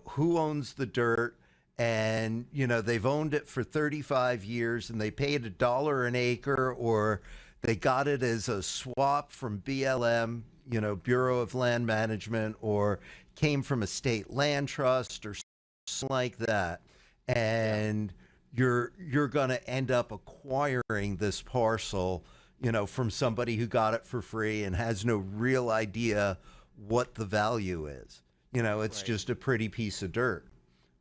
who owns the dirt, and they've owned it for 35 years, and they paid $1 an acre, or they got it as a swap from BLM, Bureau of Land Management, or came from a state land trust or something like that. And you're going to end up acquiring this parcel, from somebody who got it for free and has no real idea what the value is. It's just a pretty piece of dirt.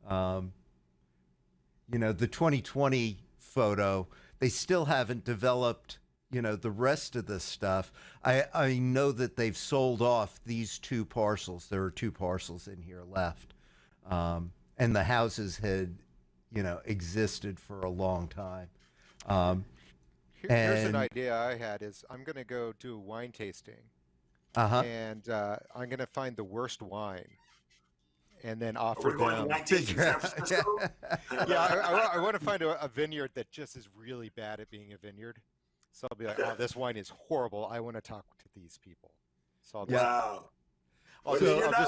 The 2020 photo, they still haven't developed, the rest of this stuff. I know that they've sold off these 2 parcels. There are 2 parcels in here left. And the houses had, existed for a long time. Here's an idea I had is I'm going to go do wine tasting. And I'm going to find the worst wine and then offer them. Wine tasting in San Francisco? I want to find a vineyard that just is really bad at being a vineyard. So I'll be like, oh, this wine is horrible. I want to talk to these people. So I'll just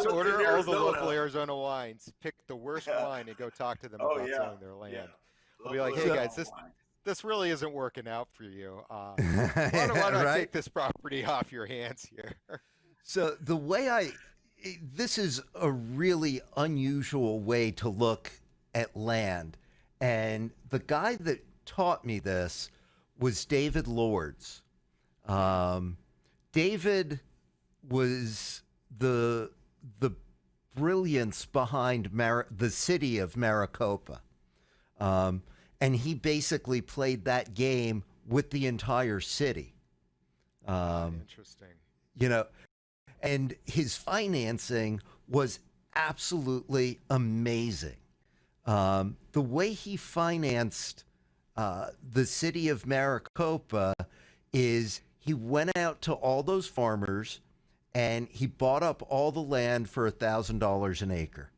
order all the local Arizona wines, pick the worst wine, and go talk to them about selling their land. Yeah. I'll be like, hey guys, this really isn't working out for you. Why don't I take this property off your hands here? So this is a really unusual way to look at land. And the guy that taught me this was David Lords. David was the brilliance behind the city of Maricopa. And he basically played that game with the entire city. Interesting. And his financing was absolutely amazing. The way he financed the city of Maricopa is he went out to all those farmers and he bought up all the land for $1,000 an acre.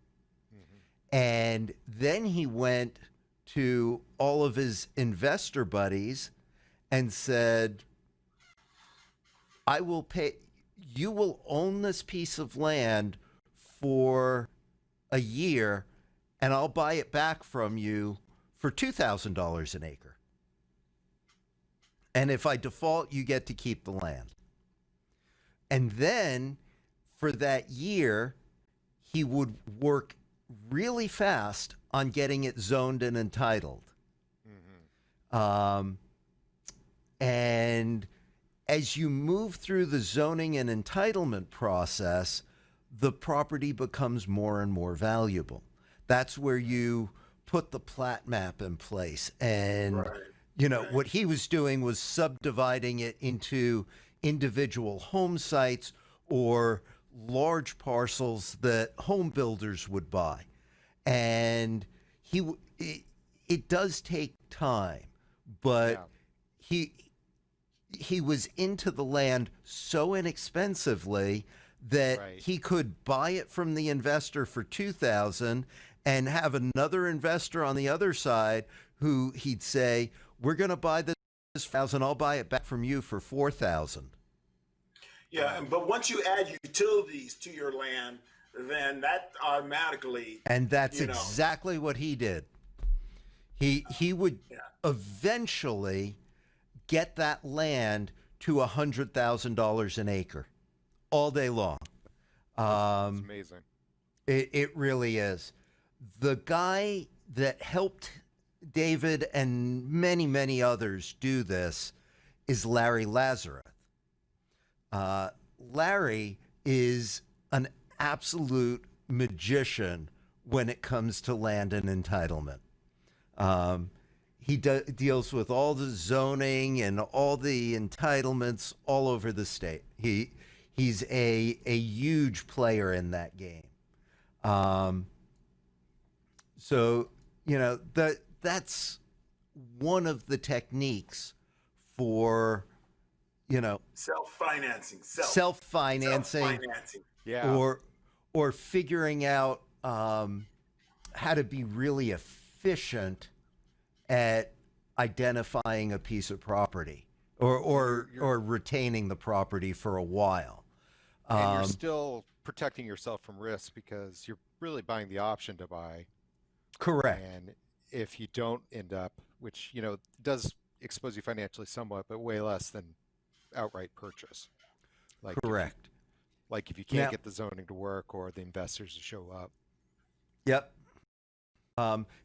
And then he went to all of his investor buddies and said, I will pay, you will own this piece of land for a year and I'll buy it back from you for $2,000 an acre. And if I default, you get to keep the land. And then for that year, he would work really fast on getting it zoned and entitled. And as you move through the zoning and entitlement process, the property becomes more and more valuable. That's where you put the plat map in place. And, what he was doing was subdividing it into individual home sites or large parcels that home builders would buy. And it does take time, but he was into the land so inexpensively that he could buy it from the investor for $2,000 and have another investor on the other side who he'd say, we're going to buy this $1,000, I'll buy it back from you for $4,000. Yeah, but once you add utilities to your land, then that automatically. And that's exactly what he did. He would eventually get that land to $100,000 an acre all day long. That's amazing. It really is. The guy that helped David and many, many others do this is Larry Lazarus. Larry is an absolute magician when it comes to land and entitlement. He deals with all the zoning and all the entitlements all over the state. He's a huge player in that game. So, that's one of the techniques for, self-financing, or figuring out how to be really efficient at identifying a piece of property or retaining the property for a while. And you're still protecting yourself from risk because you're really buying the option to buy. Correct. And if you don't end up, which, does expose you financially somewhat, but way less than outright purchase. Correct. If you can't get the zoning to work or the investors to show up. Yep.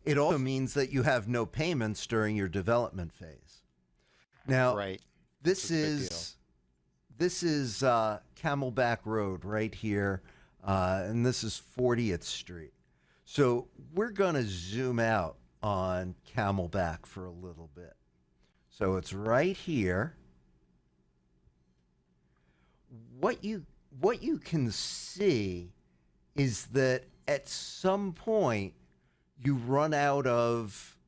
It also means that you have no payments during your development phase. Now, this is Camelback Road right here, and this is 40th Street. So we're going to zoom out on Camelback for a little bit. So it's right here. What you can see is that at some point you run out of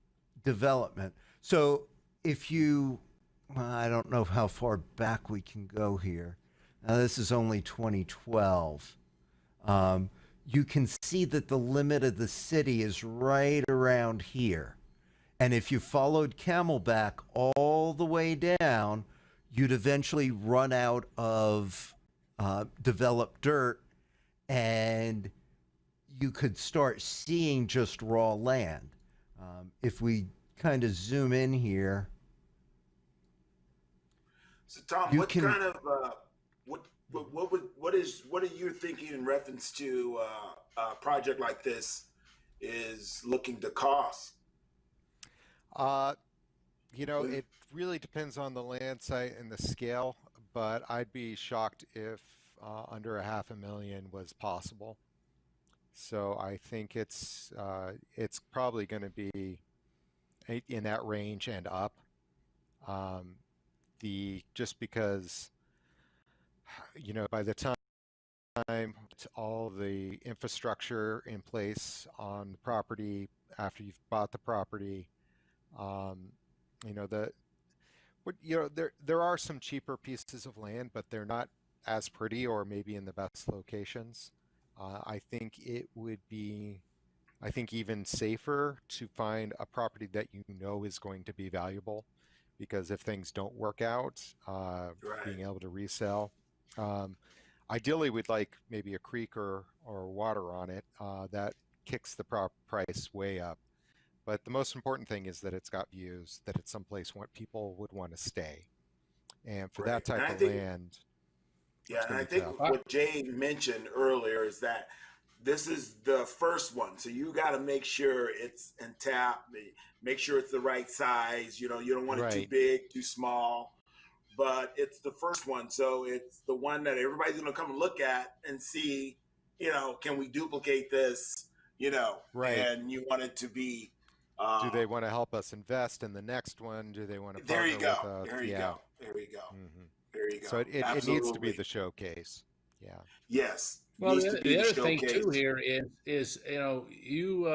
development. So if you, I don't know how far back we can go here. Now this is only 2012. You can see that the limit of the city is right around here. And if you followed Camelback all the way down, you'd eventually run out of developed dirt and you could start seeing just raw land. If we kind of zoom in here. So Tom, what are you thinking in reference to a project like this is looking to cost? It really depends on the land site and the scale, but I'd be shocked if under $500,000 was possible. So I think it's probably going to be in that range and up. Just because, by the time all the infrastructure in place on the property after you've bought the property, You know, there are some cheaper pieces of land, but they're not as pretty or maybe in the best locations. I think it would be, I think, even safer to find a property that you know is going to be valuable, because if things don't work out, Right. being able to resell. Um, Ideally, we'd like maybe a creek or water on it that kicks the price way up. But the most important thing is that it's got views, that it's someplace where people would want to stay. And for Right. that And type I of think, land, yeah, it's and going I to be think tough. what Jay mentioned earlier is that this is the first one, so you got to make sure it's intact. Make sure it's the right size. You know, you don't want it too Right. big, too small. But it's the first one, so it's the one that everybody's going to come and look at and see. You know, can we duplicate this? You know, Right. and you want it to be. Do Um, they want to help us invest in the next one? Do they want to there you partner go. with us? There you Yeah. go. There you go. Hmm. There you So go. it needs to be Absolutely. the showcase. Yeah. Yes, Well, needs to be the the other thing too showcase. here is you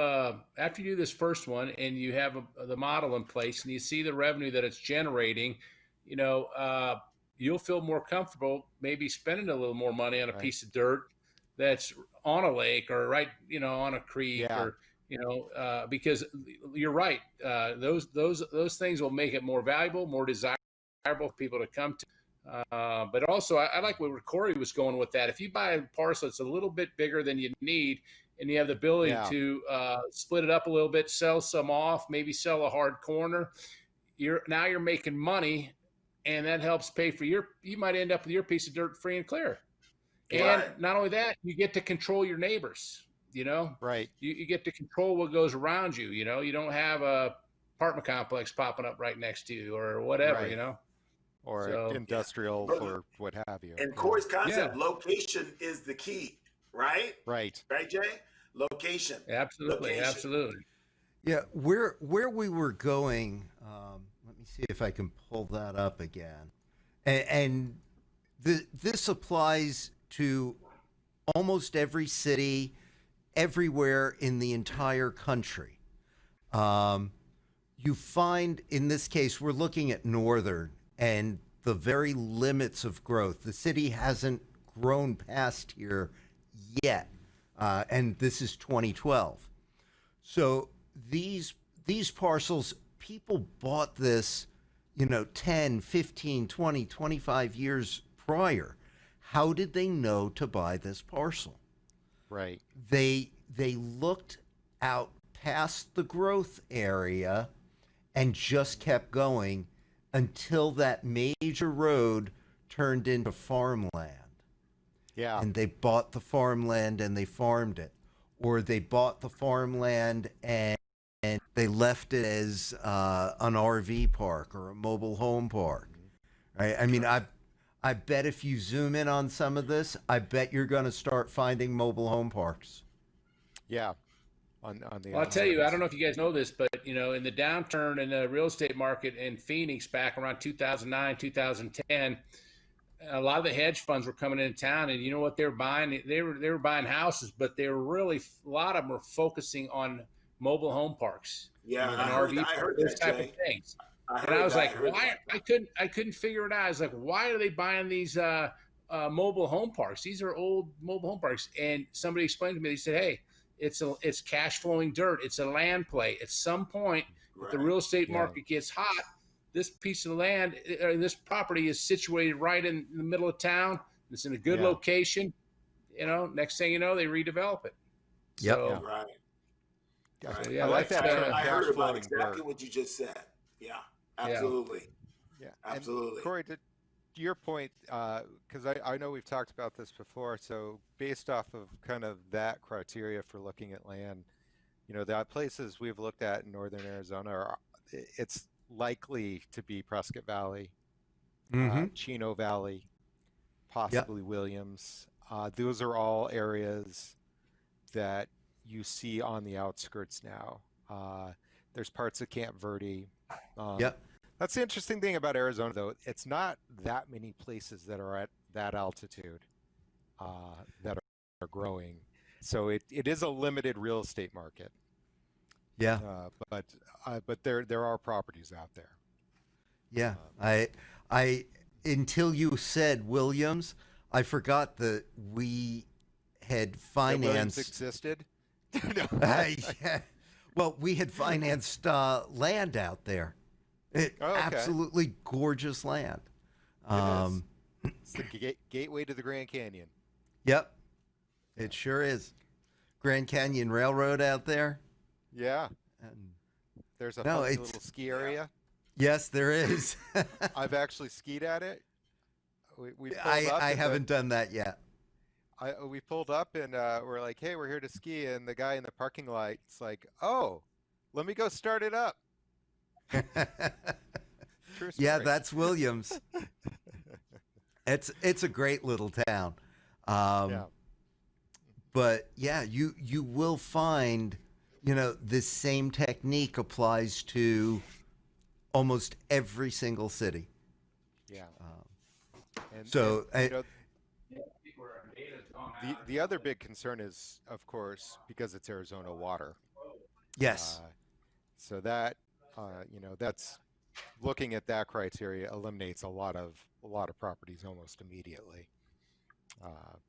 after you do this first one and you have the model in place and you see the revenue that it's generating, you know, you'll feel more comfortable maybe spending a little more money on a Right. piece of dirt that's on a lake or right, you know, on a creek Yeah. or because you're right, those things will make it more valuable, more desirable for people to come to. But also, I like where Corey was going with that. If you buy a parcel that's a little bit bigger than you need, and you have the ability Yeah. to split it up a little bit, sell some off, maybe sell a hard corner, you're making money, and that helps pay for your. You might end up with your piece of dirt free and clear. And Right. not only that, you get to control your neighbors. You know, Right. you get to control what goes around you. You know, you don't have a apartment complex popping up right next to you or whatever. You Right. know, Or so Yeah. industrial But or what have you. in Yeah. Corey's yeah. concept, location is the key, right? Right. Right, Jay? Location. Absolutely, Location. absolutely. Yeah, where we were going. Let me see if I can pull that up again. And this applies to almost every city, everywhere in the entire country. Um, you find, in this case, we're looking at northern and the very limits of growth. The city hasn't grown past here yet, and this is 2012. So these parcels, people bought this, 10, 15, 20, 25 years prior. How did they know to buy this parcel? Right. They looked out past the growth area and just kept going until that major road turned into farmland. Yeah. And they bought the farmland and they farmed it, or they bought the farmland and they left it as an RV park or a mobile home park. Right? I mean, I bet if you zoom in on some of this, I bet you're going to start finding mobile home parks. Yeah. On the Well, I'll tell you, I outskirts. don't know if you guys know this, but in the downturn in the real estate market in Phoenix back around 2009, 2010, a lot of the hedge funds were coming into town, and you know what they were buying? They were buying houses, but they were really a lot of them were focusing on mobile home parks Yeah, and Hmm. RV I parks, heard those that, type of Jay. things. I And I heard was that. I like, heard why? about that. I couldn't figure it out. I was like, why are they buying these mobile home parks? These are old mobile home parks. And somebody explained to me. They said, hey, it's cash flowing dirt. It's a land play. At some point, if the Right. real estate Yeah. market gets hot, this piece of land, this property is situated right in the middle of town. It's in a good Yeah. location. Next thing you know, they redevelop it. Yep. Yeah. So, Right. Yeah. Right. I yeah, like that's that term, I cash heard about flowing exactly dirt. what you just said. Yeah. yeah. Absolutely. Yeah. And Absolutely. Corey, to your point, because I know we've talked about this before. So based off of kind of that criteria for looking at land, the places we've looked at in northern Arizona it's likely to be Prescott Valley, Mm-hmm. Chino Valley, Yep. possibly Williams. Those are all areas that you see on the outskirts now. There's parts of Camp Verde. Um, Yep. that's the interesting thing about Arizona, though. It's not that many places that are at that altitude that are growing. So it is a limited real estate market. Yeah. But there are properties out there. Yeah, I until you said Williams, I forgot that we had That Williams financed. existed. No. Yeah, well, we had financed land out there. Oh, okay. Absolutely gorgeous land. It is. It's the gateway to the Grand Canyon. Yep, Yeah. it sure is. Grand Canyon Railroad out there. Yeah. And, There's a no, funny it's little ski area. yes, there is. I've actually skied at it. We pulled I up. I and haven't done that yet. we pulled up and we're like, hey, we're here to ski. And the guy in the parking lot's like, oh, let me go start it up. True story. Yeah, that's Williams. It's a great little town. Yeah. But yeah, you will find, this same technique applies to almost every single city. Yeah. And, So the other big concern is, of course, because it's Arizona water. yes, So that, that's looking at that criteria eliminates a lot of properties almost immediately.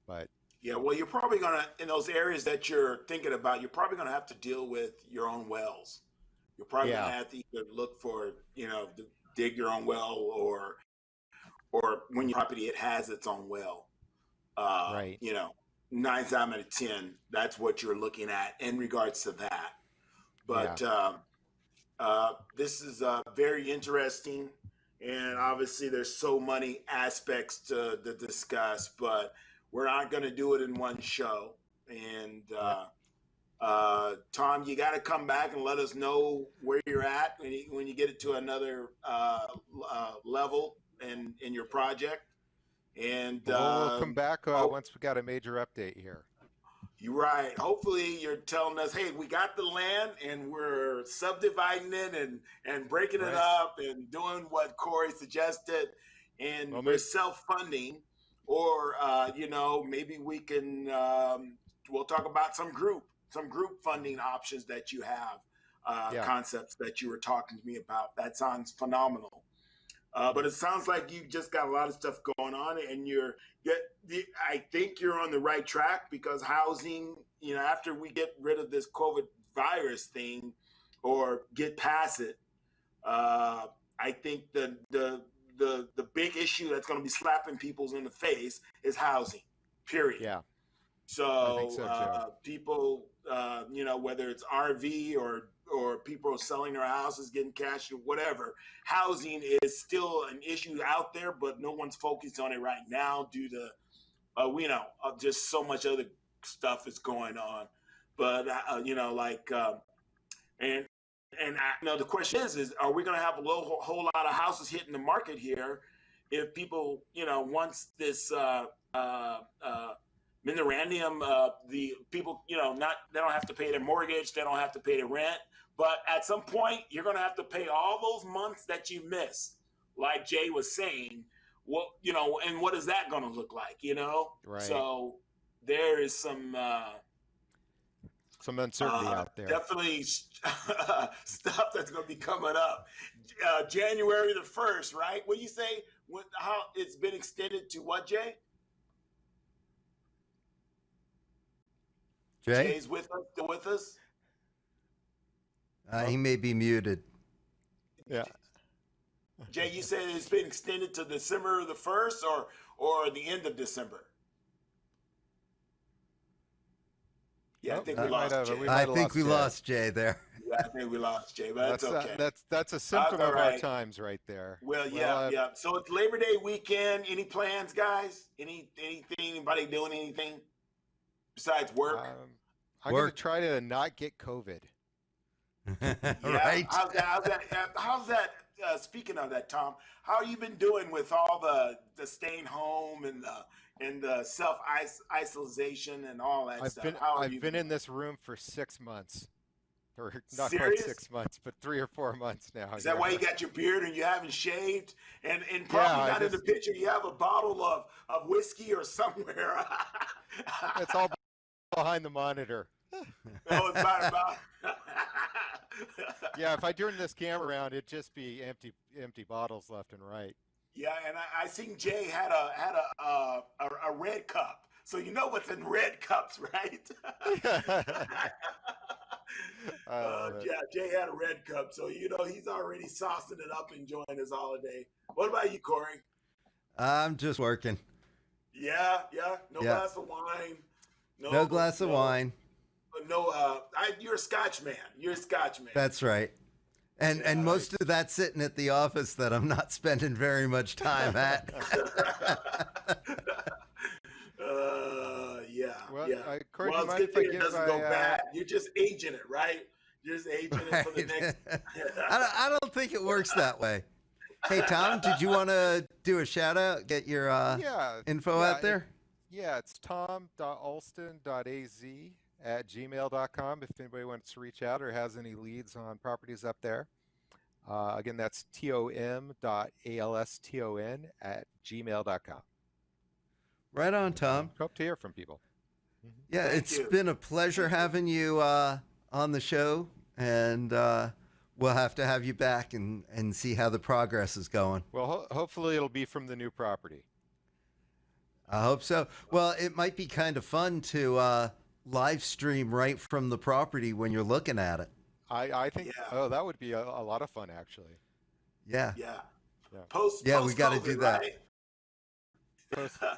But Yeah, well, you're probably gonna in those areas that you're thinking about. You're probably gonna have to deal with your own wells. You're probably Yeah. gonna have to either look for, dig your own well, or when your property it has its own well. Right. 9 times out of 10, that's what you're looking at in regards to that. But this is very interesting, and obviously there's so many aspects to discuss, but we're not going to do it in one show. And Tom, you got to come back and let us know where you're at when you get it to another level in your project. And we'll come back once we got a major update here. You're right. Hopefully you're telling us, hey, we got the land and we're subdividing it and breaking it up and doing what Corey suggested, and we're self-funding, or maybe we can we'll talk about some group funding options that you have, concepts that you were talking to me about. That sounds phenomenal. But it sounds like you just got a lot of stuff going on, and I think you're on the right track, because housing, after we get rid of this COVID virus thing or get past it, I think the big issue that's going to be slapping people's in the face is housing, period. Yeah. So, I think so too. People, whether it's RV or people are selling their houses, getting cash or whatever, housing is still an issue out there, but no one's focused on it right now due to, just so much other stuff is going on. But, the question is are we going to have a whole lot of houses hitting the market here if people, once this, memorandum, the people, they don't have to pay their mortgage, they don't have to pay the rent, but at some point you're going to have to pay all those months that you missed, like Jay was saying. What and what is that going to look like? Right. So there is some uncertainty out there. Definitely stuff that's going to be coming up. January the 1st, right? What do you say? How it's been extended to what, Jay? Jay's with us. Still with us? he may be muted. Yeah. Jay, you said it's been extended to December the 1st or the end of December? Yeah, I think we lost Jay. I think we lost Jay there. Yeah, I think we lost Jay, but that's okay. That's a symptom of our times right there. Well, yeah. So it's Labor Day weekend. Any plans, guys? Anything? Anybody doing anything besides work? I'm going to try to not get COVID. Right. How's that? Speaking of that, Tom, how you been doing with all the staying home and the self isolation and all that stuff? I've been in this room for 6 months, or not Serious? quite 6 months, but 3 or 4 months now. Is that why you got your beard and you haven't shaved? And probably not in the picture. You have a bottle of whiskey or somewhere. It's all behind the monitor. Oh, it's about Yeah, if I turn this camera around, it'd just be empty bottles left and right. Yeah, and I seen Jay had a red cup, so you know what's in red cups, right? Yeah, Jay had a red cup, so you know he's already saucing it up, enjoying his holiday. What about you, Corey? I'm just working. Yeah, no Yeah. glass of wine. No glass of wine. No, you're a Scotch man. You're a Scotch man. That's right. And most of that sitting at the office that I'm not spending very much time at. Yeah. Well, yeah. Corey, Well, do it's you good mind if I thing it give doesn't my, go bad. You're just aging it, right? You're just aging it for the next. I don't think it works that way. Hey, Tom, did you want to do a shout out? Get your info out there? It's tom.alston.az@gmail.com if anybody wants to reach out or has any leads on properties up there. Again, that's tom.alston@gmail.com. Right on, Tom. Hope to hear from people. Yeah, it's been a pleasure having you on the show, and we'll have to have you back and see how the progress is going. Well, hopefully it'll be from the new property. I hope so. Well, it might be kind of fun to live stream right from the property when you're looking at it. I think, that would be a lot of fun, actually. Yeah. Yeah. Post we got to do that. Right?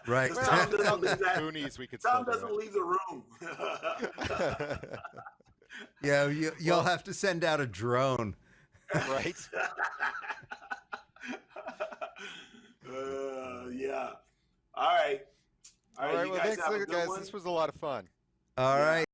Right. Tom doesn't leave that. Goonies, we could Tom doesn't leave the room. Yeah, you'll have to send out a drone. Right. Yeah. All right. All right. You Well, guys thanks, have a good guys. one. This was a lot of fun. All right.